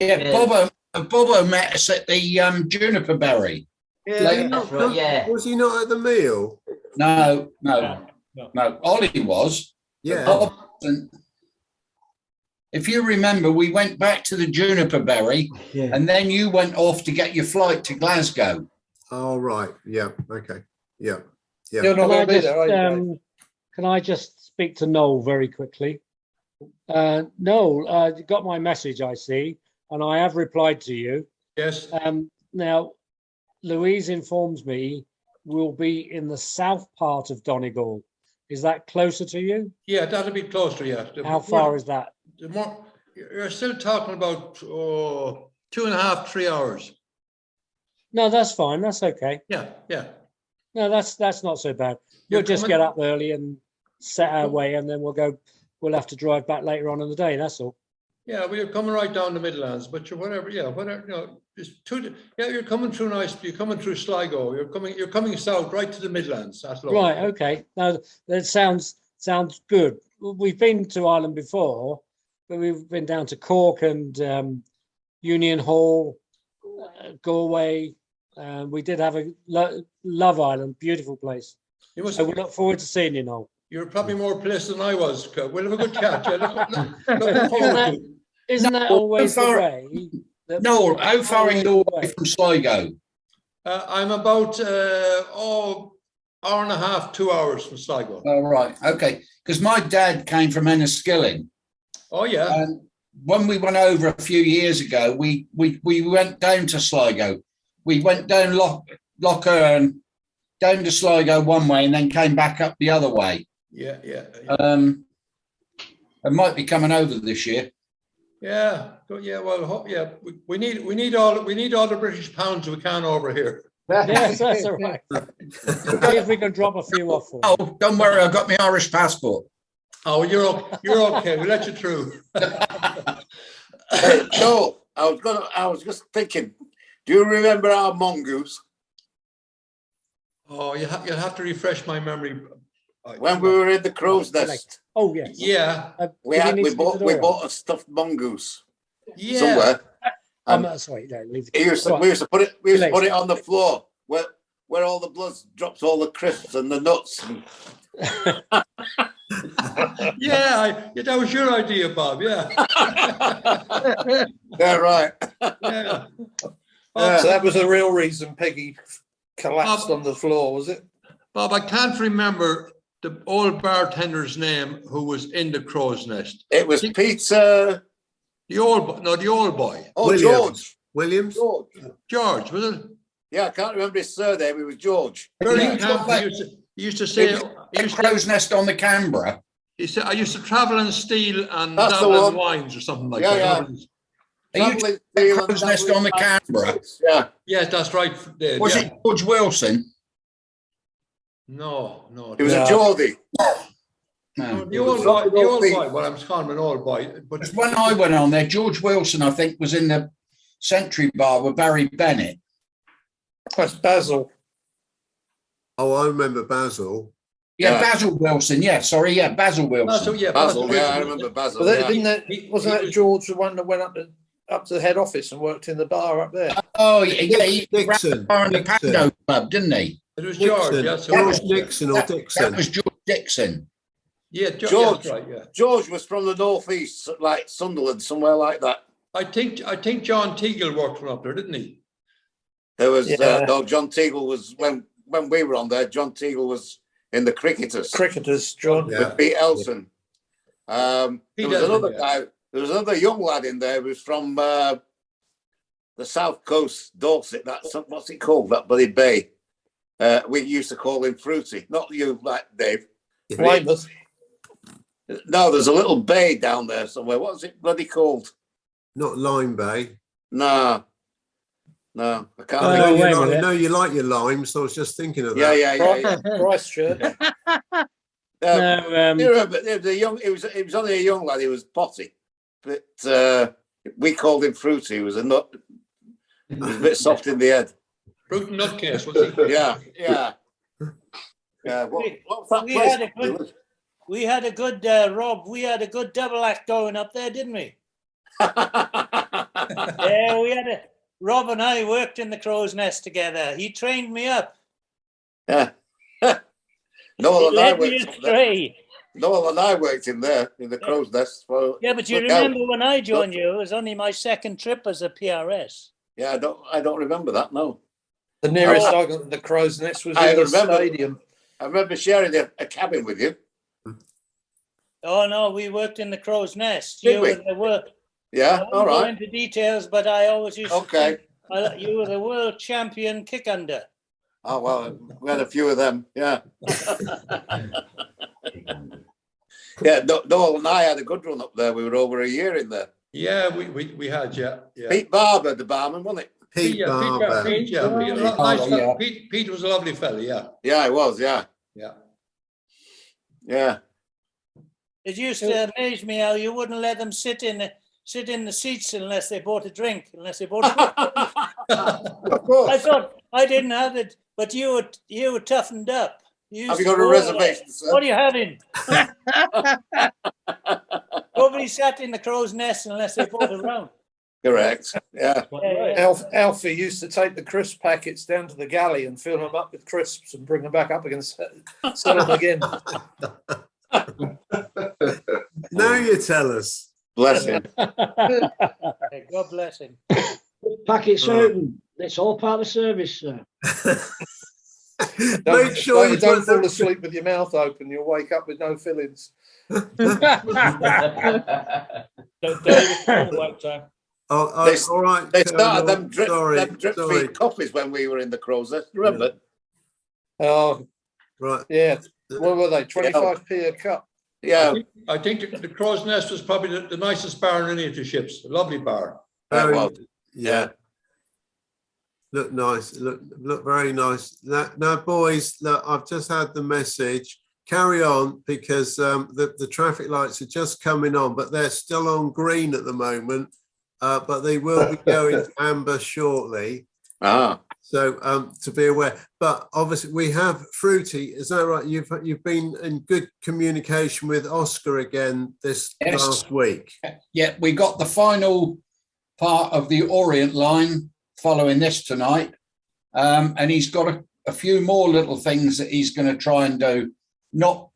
Yeah, Yeah. Bobo met us at the Juniper Berry. Yeah, Like- That's right, yeah. Was he not at the meal? No. No. Ollie was. Yeah. Bob wasn't. If you remember, we went back to the Juniper Berry, and then you went off to get your flight to Glasgow. Oh, right. Yeah. Okay. Yeah. Yeah. You're not Can I going to be just, there, are you, Dave? can I just speak to Noel very quickly? Noel, you got my message, I see, and I have replied to you. Yes. Now, Louise informs me we'll be in the south part of Donegal. Is that closer to you? Yeah, that'll be closer, yeah. How far is that? The more, you're still talking about 2.5, 3 hours. No, that's fine. That's okay. Yeah, yeah. No, that's not so bad. You're We'll just coming- get up early and set our way, and then we'll have to drive back later on in the day. That's all. Yeah, well, you're coming right down the Midlands, but you're whatever, you're coming through you're coming through Sligo, you're coming south right to the Midlands. That's lovely. Right. Okay. Now that sounds good. We've been to Ireland before, but we've been down to Cork and Union Hall, Galway. We did have a Love Island, beautiful place. So we look forward to seeing you, Noel. You're probably more pleased than I was. We'll have a good chat. Yeah, looking forward to it. Isn't that always the way? Noel, how far are you away from Sligo? I'm about hour and a half, 2 hours from Sligo. Oh, right. Okay. Because my dad came from Enniskillen. Oh, yeah. And when we went over a few years ago, we went down to Sligo. We went down Loch Earn, down to Sligo one way, and then came back up the other way. Yeah. I might be coming over this year. Yeah. Well, yeah. We need all the British pounds we can over here. Yes, that's all right. See if we can drop a few off for you. Oh, don't worry, I've got my Irish passport. Oh, you're okay. We'll let you through. No, I was just thinking, do you remember our mongoose? Oh, you'll have to refresh my memory. When we were in the crow's nest. Oh, yes. Yeah. We bought a stuffed mongoose Yeah. somewhere. Sorry, no, leave We used to put it on the floor where all the blood drops, all the crisps and the nuts. Yeah, that was your idea, Bob. Yeah. Yeah, right. Yeah. So that was the real reason Peggy collapsed on the floor, was it? Bob, I can't remember the old bartender's name who was in the crow's nest. It was Peter. The old boy. Oh, Williams. George. Williams? George, was it? Yeah, I can't remember his surname. It was George. Very camp. He used to say. Crow's nest on the Canberra. He said, I used to travel and steal and That's the dabble in one. wines or something like Yeah, that. yeah. Are you crow's nest on the Canberra? Yeah. Yes, that's right. There, Was yeah. it George Wilson? No. It was a Geordie. No. The old boy. Well, I'm calling him an old boy. But When I went on there, George Wilson, I think, was in the Century Bar with Barry Bennett. That's Basil. Oh, I remember Basil. Yeah, Basil Wilson. Yeah, sorry. Yeah, Basil Wilson. Basil, yeah, Basil, yeah, I remember Basil. But Yeah. didn't that, wasn't that George the one that went up to the head office and worked in the bar up there? Oh, yeah, he ran the Dixon. bar in the Dixon. Pando Club, didn't he? it was George. Dixon. Yes, George Dixon or That Dixon. was George Dixon. Yeah, George. that's right, yeah. George was from the northeast, like Sunderland, somewhere like that. I think John Teagle worked from up there, didn't he? There was Yeah. no John Teagle was when we were on there. John Teagle was in the cricketers. John. With Pete Elson. There Pete was Elson, another yeah. guy. There was another young lad in there who was from the south coast, Dorset. That's what's it called? That bloody bay. We used to call him Fruity. Not you, like Dave. Weymouth. No, there's a little bay down there somewhere. What's it bloody called? Not Lime Bay. No, I can't. I think know, of you it. like, I know you like your limes, so I was just thinking of Yeah, that. yeah. Christchurch. You remember, it was a young. It was only a young lad. He was potty, but we called him Fruity. He was a nut. He was a bit soft in the head. Fruit and nutcase, was he? Yeah. What's that place? We had a good Rob. We had a good double act going up there, didn't we? Yeah, we had a Rob and I worked in the Crow's Nest together. He trained me up. Yeah. He led me astray. Noel and I worked in there in the Crow's Nest. Yeah, but you remember when I joined you? It was only my second trip as a PRS. Yeah, I don't remember that. No. The nearest I got to the Crow's Nest was in the stadium. I remember sharing a cabin with you. Oh no, we worked in the Crow's Nest. Did You we? were the work. Yeah, I won't all go right. into details, but I always used Okay. to think you were the world champion kick under. Oh well, we had a few of them. Yeah. Yeah, Noel and I had a good run up there. We were over a year in there. Yeah, we had, yeah. Pete Barber, the barman, wasn't it? Pete Barber. Pete was a lovely fella, yeah. Yeah, it was. Yeah. It used to amaze me how you wouldn't let them sit in the seats unless they bought a drink, unless they bought a Of course. I thought I didn't have it, but you were toughened up. Have you got a reservation, sir? What are you having? Nobody sat in the Crow's Nest unless they bought a round. Correct. Yeah. Alfie used to take the crisp packets down to the galley and fill them up with crisps and bring them back up and sell them again. Now you tell us. Bless him. God bless him. Packet certain. It's all part of the service, sir. Make sure you don't put them- fall asleep with your mouth open. You'll wake up with no fillings. Oh, all right. They started them Sorry, drip sorry. feed coffees when we were in the Crow's Nest. Remember? Oh, right. Yeah. What were they? 25p a cup. Yeah. I think the Crow's Nest was probably the nicest bar in any of the ships. A lovely bar. Very, yeah. Look nice. Look very nice. Now, boys, look, I've just had the message. Carry on, because the traffic lights are just coming on, but they're still on green at the moment. But they will be going amber shortly. So to be aware. But obviously we have Fruity. Is that right? You've been in good communication with Oscar again this Yes. last week. Yeah, we got the final part of the Orient line following this tonight. And he's got a few more little things that he's going to try and do, not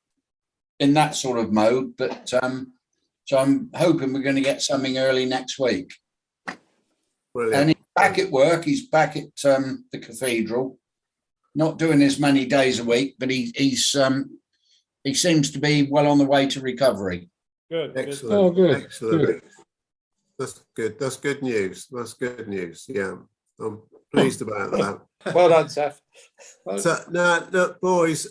in that sort of mode, but so I'm hoping we're going to get something early next week. Brilliant. And he's back at work. He's back at the cathedral, not doing as many days a week, but he seems to be well on the way to recovery. Good. Excellent. Oh, good. Excellent. Good. That's good. That's good news. That's good news. Yeah, I'm pleased about that. Well done, Seth. So now, look, boys,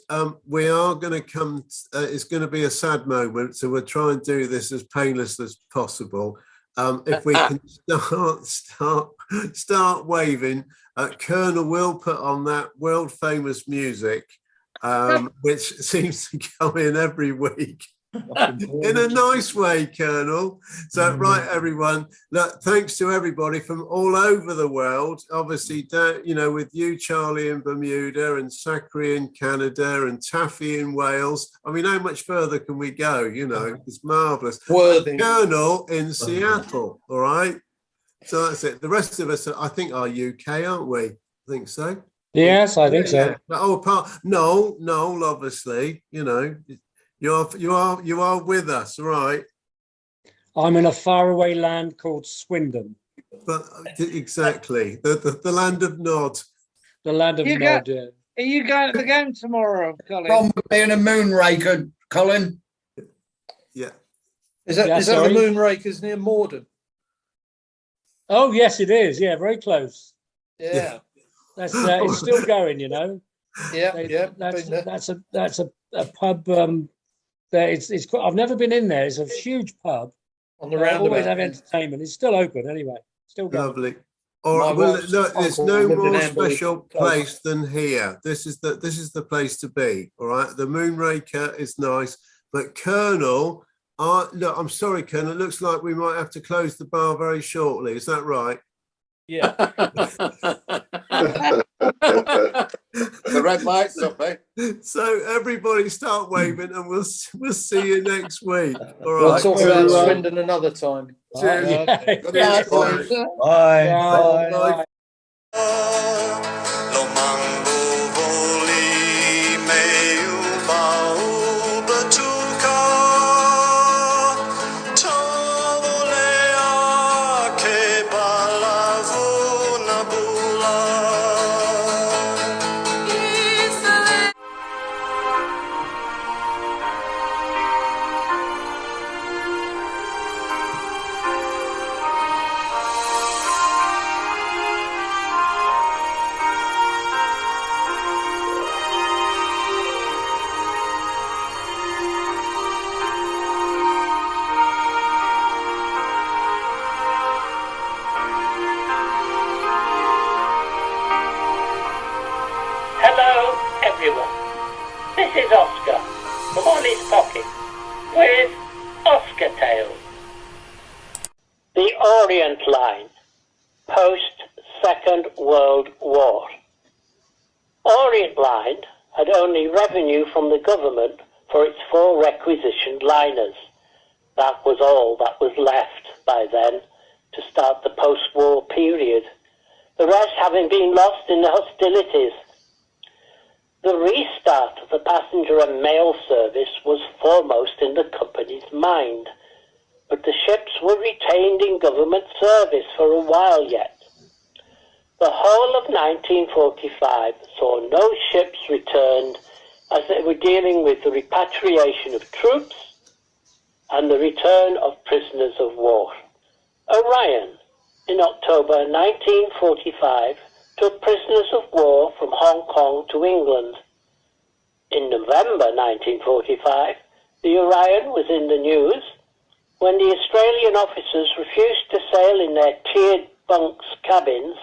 we are going to come. It's going to be a sad moment, so we'll try and do this as painless as possible. If we can start waving, Colonel will put on that world famous music, which seems to come in every week. In a nice way, Colonel. So, right, everyone. Look, thanks to everybody from all over the world. Obviously, with you, Charlie, in Bermuda, and Zachary in Canada, and Taffy in Wales. I mean, how much further can we go? It's marvelous. Worthing. Colonel in Seattle. All right. So that's it. The rest of us, I think, are UK, aren't we? I think so. Yes, I think so. Yeah. Oh, Noel, obviously, You are with us, right? I'm in a faraway land called Swindon. But exactly, the land of Nod. The land of You Nod, go- yeah. Are you going to the game tomorrow, Colin? From being a moonraker, Colin. Yeah. Is that Yeah, is that sorry? the Moonrakers near Morden? Oh, yes, it is. Yeah, very close. Yeah. That's it's still going, you know. Yeah, They- yeah. That's been there. that's a pub. That it's quite, I've never been in there. It's a huge pub. On the They always roundabout. have entertainment. It's still open anyway. Still going. Lovely. All right. My Well, wife's no, there's uncle no lived in more Amberley, special close. place than here. This is the place to be. All right. The Moonraker is nice, but Colonel, look, I'm sorry, Colonel. It looks like we might have to close the bar very shortly. Is that right? Yeah. The red light's up, eh? So everybody start waving, and we'll see you next week. All We'll right. talk about Swindon another time. Cheers. Okay. Good night, boys. Bye. Bye. Bye. Lo mango voli meu bau batuka Tavolea ke balavu nabula Hello, everyone. This is Oscar from Ollie's Pocket with Oscar Tales. The Orient Line, post-Second World War. Orient Line had only revenue from the government for its 4 requisitioned liners. That was all that was left by then to start the post-war period, the rest having been lost in the hostilities. The restart of the passenger and mail service was foremost in the company's mind, but the ships were retained in government service for a while yet. The whole of 1945 saw no ships returned as they were dealing with the repatriation of troops and the return of prisoners of war. Orion, in October 1945, took prisoners of war from Hong Kong to England. In November 1945, the Orion was in the news when the Australian officers refused to sail in their tiered bunks cabins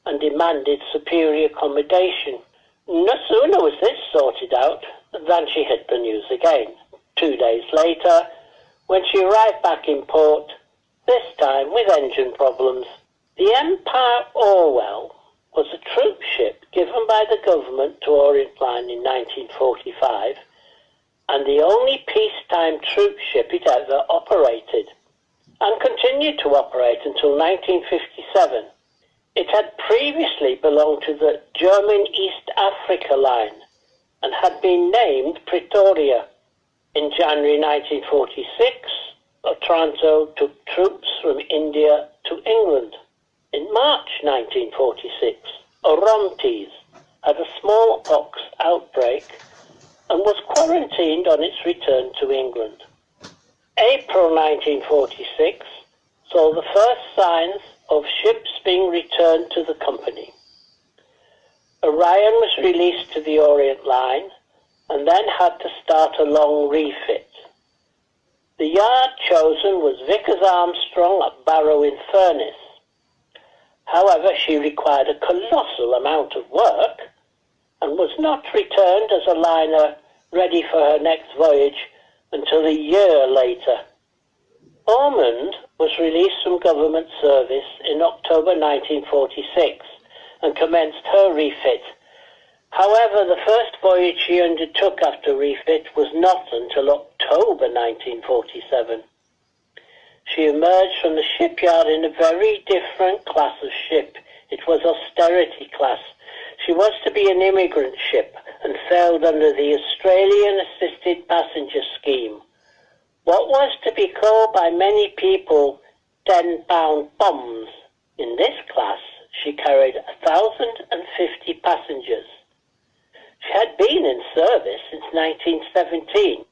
and demanded superior accommodation. No sooner was this sorted out than she hit the news again. 2 days later, when she arrived back in port, this time with engine problems. The Empire Orwell was a troop ship given by the government to Orient Line in 1945 and the only peacetime troop ship it ever operated, and continued to operate until 1957. It had previously belonged to the German East Africa Line and had been named Pretoria. In January 1946, Otranto took troops from India to England. In March 1946, Orontes had a smallpox outbreak and was quarantined on its return to England. April 1946 saw the first signs of ships being returned to the company. Orion was released to the Orient Line and then had to start a long refit. The yard chosen was Vickers Armstrong at Barrow-in-Furness. However, she required a colossal amount of work and was not returned as a liner ready for her next voyage until a year later. Ormond was released from government service in October 1946 and commenced her refit. However, the first voyage she undertook after refit was not until October 1947. She emerged from the shipyard in a very different class of ship. It was austerity class. She was to be an immigrant ship, and sailed under the Australian Assisted Passenger Scheme. What was to be called by many people 10-pound bombs. In this class, she carried 1,050 passengers. She had been in service since 1917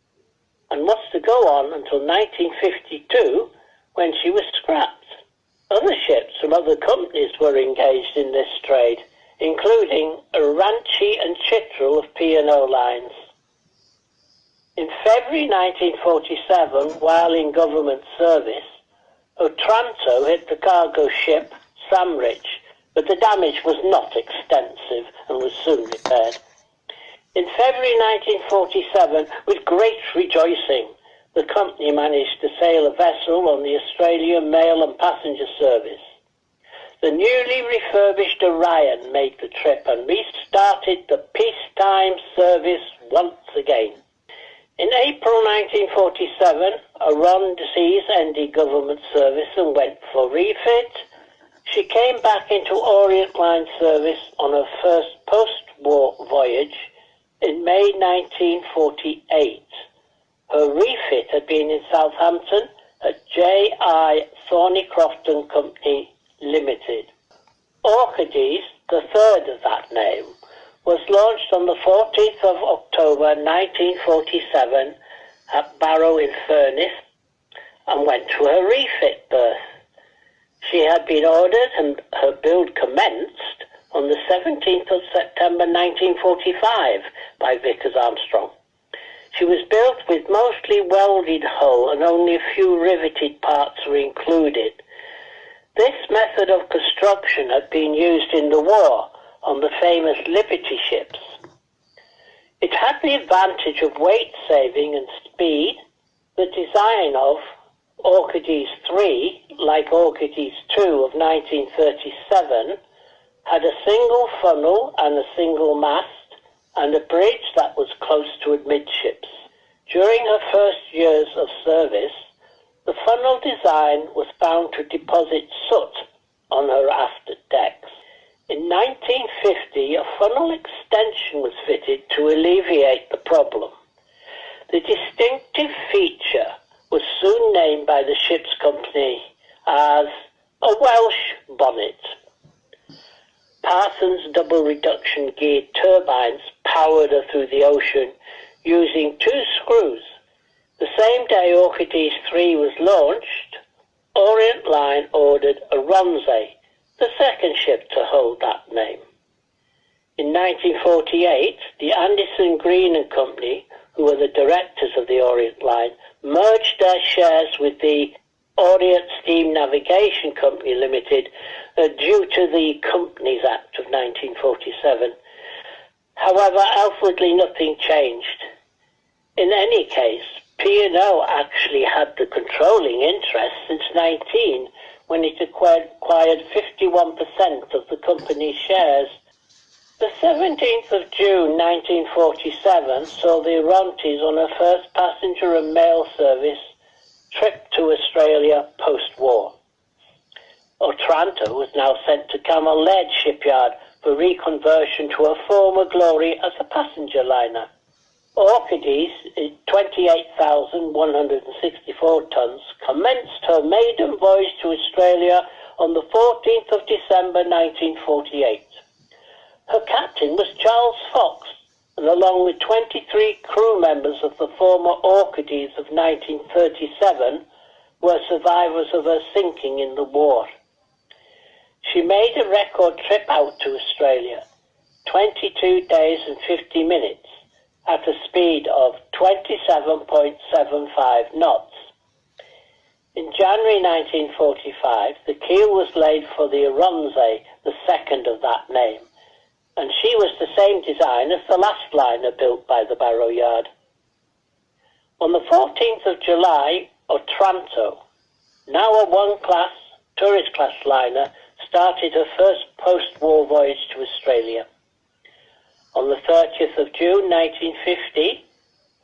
and was to go on until 1952 when she was scrapped. Other ships from other companies were engaged in this trade, including Ranchi and Chitral of P&O Lines. In February 1947, while in government service, Otranto hit the cargo ship Samrich, but the damage was not extensive and was soon repaired. In February 1947, with great rejoicing, the company managed to sail a vessel on the Australian mail and passenger service. The newly refurbished Orion made the trip and restarted the peacetime service once again. In April 1947, Arondices ended government service and went for refit. She came back into Orient Line service on her first post-war voyage in May 1948. Her refit had been in Southampton at J.I. Thornycroft and Company Limited. Orchides, the third of that name, was launched on the 14th of October 1947 at Barrow-in-Furness and went to her refit berth. She had been ordered and her build commenced on the 17th of September 1945 by Vickers Armstrong. She was built with mostly welded hull and only a few riveted parts were included. This method of construction had been used in the war on the famous Liberty ships. It had the advantage of weight saving and speed. The design of Orchides 3, like Orchides 2 of 1937, had a single funnel and a single mast and a bridge that was close to amidships. During her first years of service, the funnel design was found to deposit soot on her after decks. In 1950, a funnel extension was fitted to alleviate the problem. The distinctive feature was soon named by the ship's company as a Welsh bonnet. Parsons double reduction geared turbines powered her through the ocean using 2 screws. The same day Orchides 3 was launched, Orient Line ordered a Ronse, the second ship to hold that name. In 1948, the Anderson Green and Company, who were the directors of the Orient Line, merged their shares with the Orient Steam Navigation Company Limited due to the Companies Act of 1947. However, outwardly nothing changed. In any case, P&O actually had the controlling interest since 19 when it acquired 51% of the company's shares. The 17th of June 1947 saw the Orontes on her first passenger and mail service trip to Australia post-war. Otranto was now sent to Camel Lead shipyard for reconversion to her former glory as a passenger liner. Orchides, 28,164 tons, commenced her maiden voyage to Australia on the 14th of December 1948. Her captain was Charles Fox, and along with 23 crew members of the former Orchides of 1937 were survivors of her sinking in the war. She made a record trip out to Australia, 22 days and 50 minutes, at a speed of 27.75 knots. In January 1945, the keel was laid for the Aronse, the second of that name, and she was the same design as the last liner built by the Barrow Yard. On the 14th of July, Otranto, now a one-class, tourist class liner, started her first post-war voyage to Australia. On the 30th of June 1950,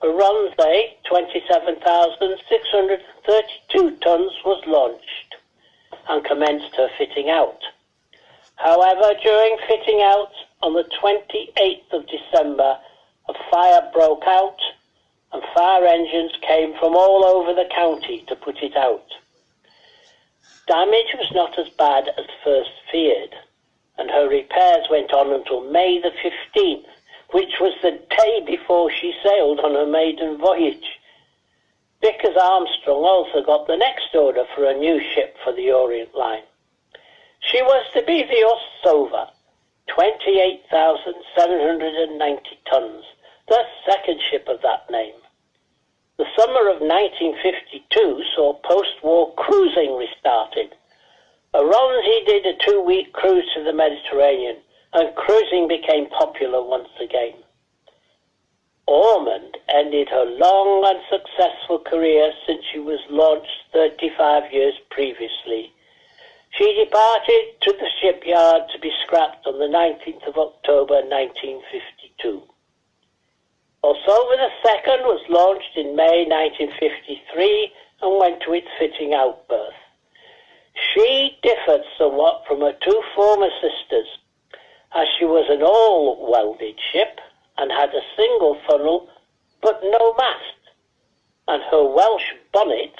Aronse, 27,632 tons, was launched and commenced her fitting out. However, during fitting out on the 28th of December, a fire broke out and fire engines came from all over the county to put it out. Damage was not as bad as first feared, and her repairs went on until May the 15th, which was the day before she sailed on her maiden voyage. Vickers Armstrong also got the next order for a new ship for the Orient Line. She was to be the Osova, 28,790 tons, the second ship of that name. The summer of 1952 saw post-war cruising restarted. Aronzi did a 2-week cruise to the Mediterranean, and cruising became popular once again. Ormond ended her long and successful career since she was launched 35 years previously. She departed to the shipyard to be scrapped on the 19th of October 1952. Osova II was launched in May 1953 and went to its fitting out berth. She differed somewhat from her two former sisters, as she was an all-welded ship and had a single funnel but no mast, and her Welsh bonnet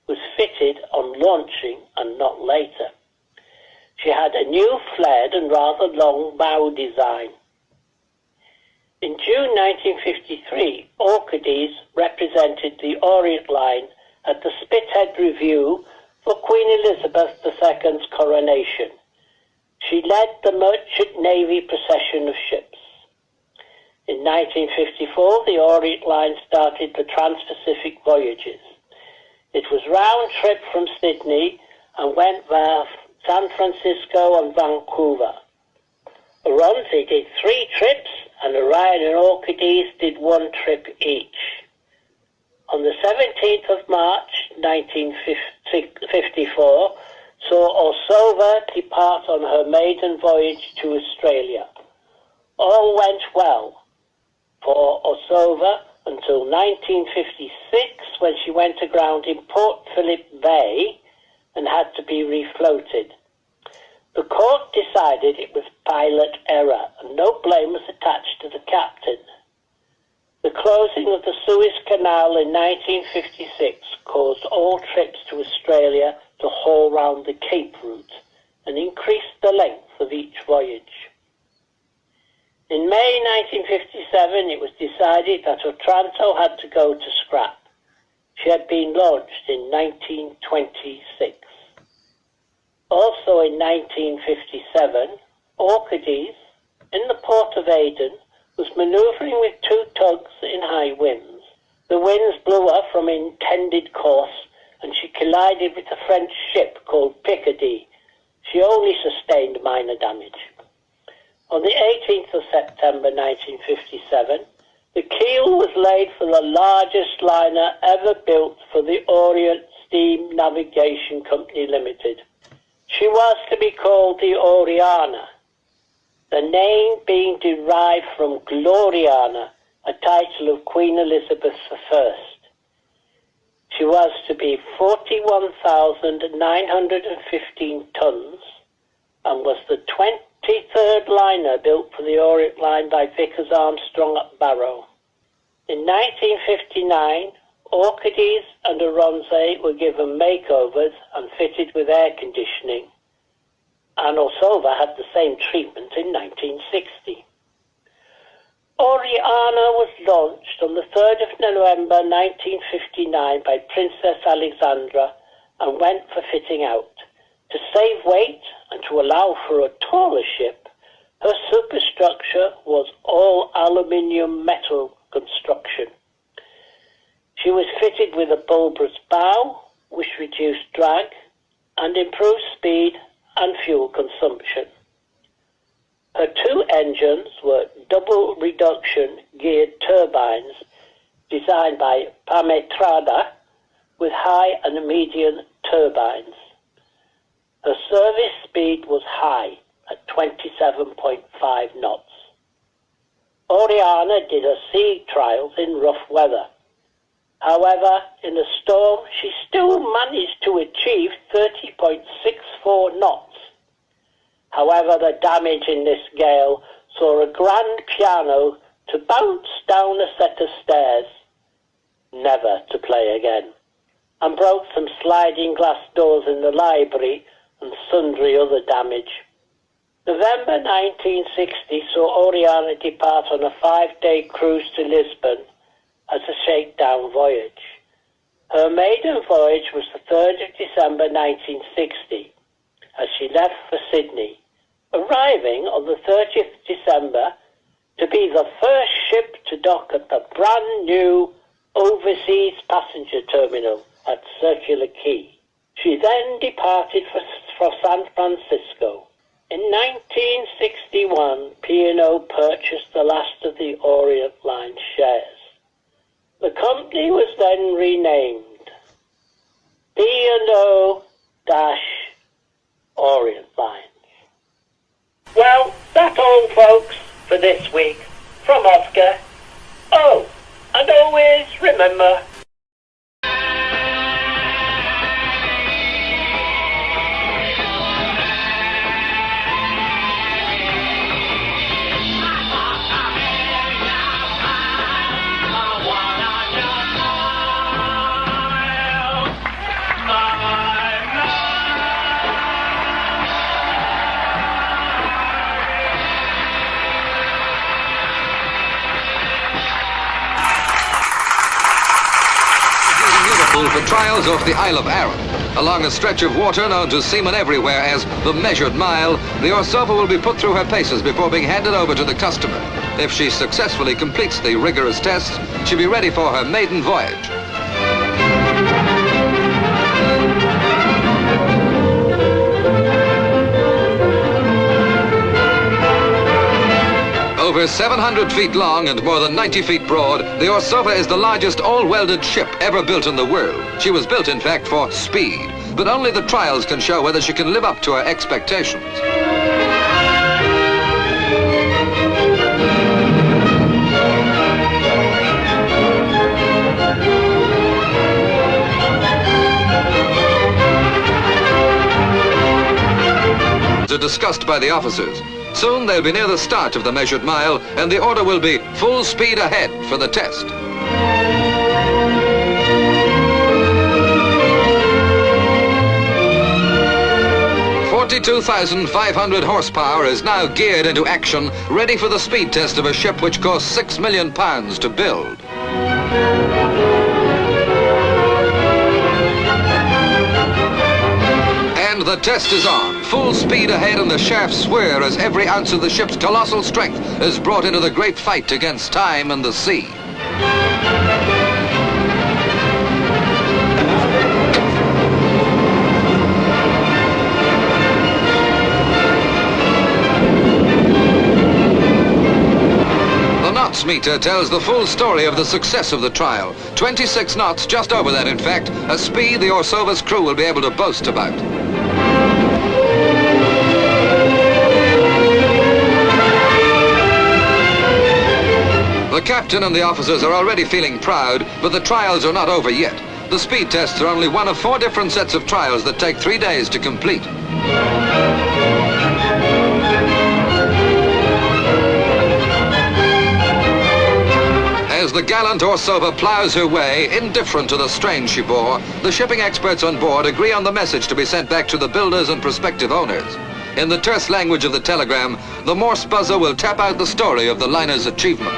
was fitted on launching and not later. She had a new flared and rather long bow design. In June 1953, Orchides represented the Orient Line at the Spithead Review for Queen Elizabeth II's coronation. She led the Merchant Navy procession of ships. In 1954, the Orient Line started the Trans-Pacific voyages. It was round trip from Sydney and went via San Francisco and Vancouver. Aronzi did 3 trips and Orion and Orchides did 1 trip each. On the 17th of March 1954, saw Osova depart on her maiden voyage to Australia. All went well for Osova until 1956, when she went aground in Port Phillip Bay and had to be refloated. The court decided it was pilot error and no blame was attached to the captain. The closing of the Suez Canal in 1956 caused all trips to Australia to haul round the Cape route and increased the length of each voyage. In May 1957, it was decided that Otranto had to go to scrap. She had been launched in 1926. Also in 1957, Orchides, in the port of Aden, was manoeuvring with 2 tugs in high winds. The winds blew her from intended course, and she collided with a French ship called Picardy. She only sustained minor damage. On the 18th of September 1957, the keel was laid for the largest liner ever built for the Orient Steam Navigation Company Limited. She was to be called the Oriana, the name being derived from Gloriana, a title of Queen Elizabeth I. She was to be 41,915 tons and was the 23rd liner built for the Orient Line by Vickers Armstrong at Barrow. In 1959, Orchides and Aronzi were given makeovers and fitted with air conditioning, and Osova had the same treatment in 1960. Oriana was launched on the 3rd of November 1959 by Princess Alexandra and went for fitting out. To save weight and to allow for a taller ship, her superstructure was all aluminium metal construction. She was fitted with a bulbous bow, which reduced drag and improved speed and fuel consumption. Her 2 engines were double reduction geared turbines designed by Pametrada with high and medium turbines. Her service speed was high at 27.5 knots. Oriana did her sea trials in rough weather. However, in a storm, she still managed to achieve 30.64 knots. However, the damage in this gale saw a grand piano to bounce down a set of stairs, never to play again, and broke some sliding glass doors in the library and sundry other damage. November 1960 saw Oriana depart on a 5-day cruise to Lisbon as a shakedown voyage. Her maiden voyage was the 3rd of December 1960 as she left for Sydney, arriving on the 30th of December to be the first ship to dock at the brand new overseas passenger terminal at Circular Quay. She then departed for San Francisco. In 1961, P&O purchased the last of the Orient Line shares. The company was then renamed P&O-Orient Lines. Well, that's all, folks, for this week. From Oscar. Oh, and always remember, the trials off the Isle of Arran. Along a stretch of water known to seamen everywhere as the Measured Mile, the Orsova will be put through her paces before being handed over to the customer. If she successfully completes the rigorous tests, she'll be ready for her maiden voyage. Over 700 feet long and more than 90 feet broad, the Orsova is the largest all-welded ship ever built in the world. She was built, in fact, for speed, but only the trials can show whether she can live up to her expectations. Are discussed by the officers. Soon they'll be near the start of the Measured Mile, and the order will be full speed ahead for the test. $42,500 horsepower is now geared into action, ready for the speed test of a ship which cost £6 million to build. And the test is on. Full speed ahead, and the shafts swear as every ounce of the ship's colossal strength is brought into the great fight against time and the sea. The knots meter tells the full story of the success of the trial. 26 knots, just over that in fact, a speed the Orsova's crew will be able to boast about. The captain and the officers are already feeling proud, but the trials are not over yet. The speed tests are only one of 4 different sets of trials that take 3 days to complete. As the gallant Orsova plows her way, indifferent to the strain she bore, the shipping experts on board agree on the message to be sent back to the builders and prospective owners. In the terse language of the telegram, the Morse buzzer will tap out the story of the liner's achievement.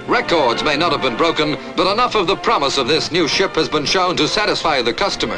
Records may not have been broken, but enough of the promise of this new ship has been shown to satisfy the customer.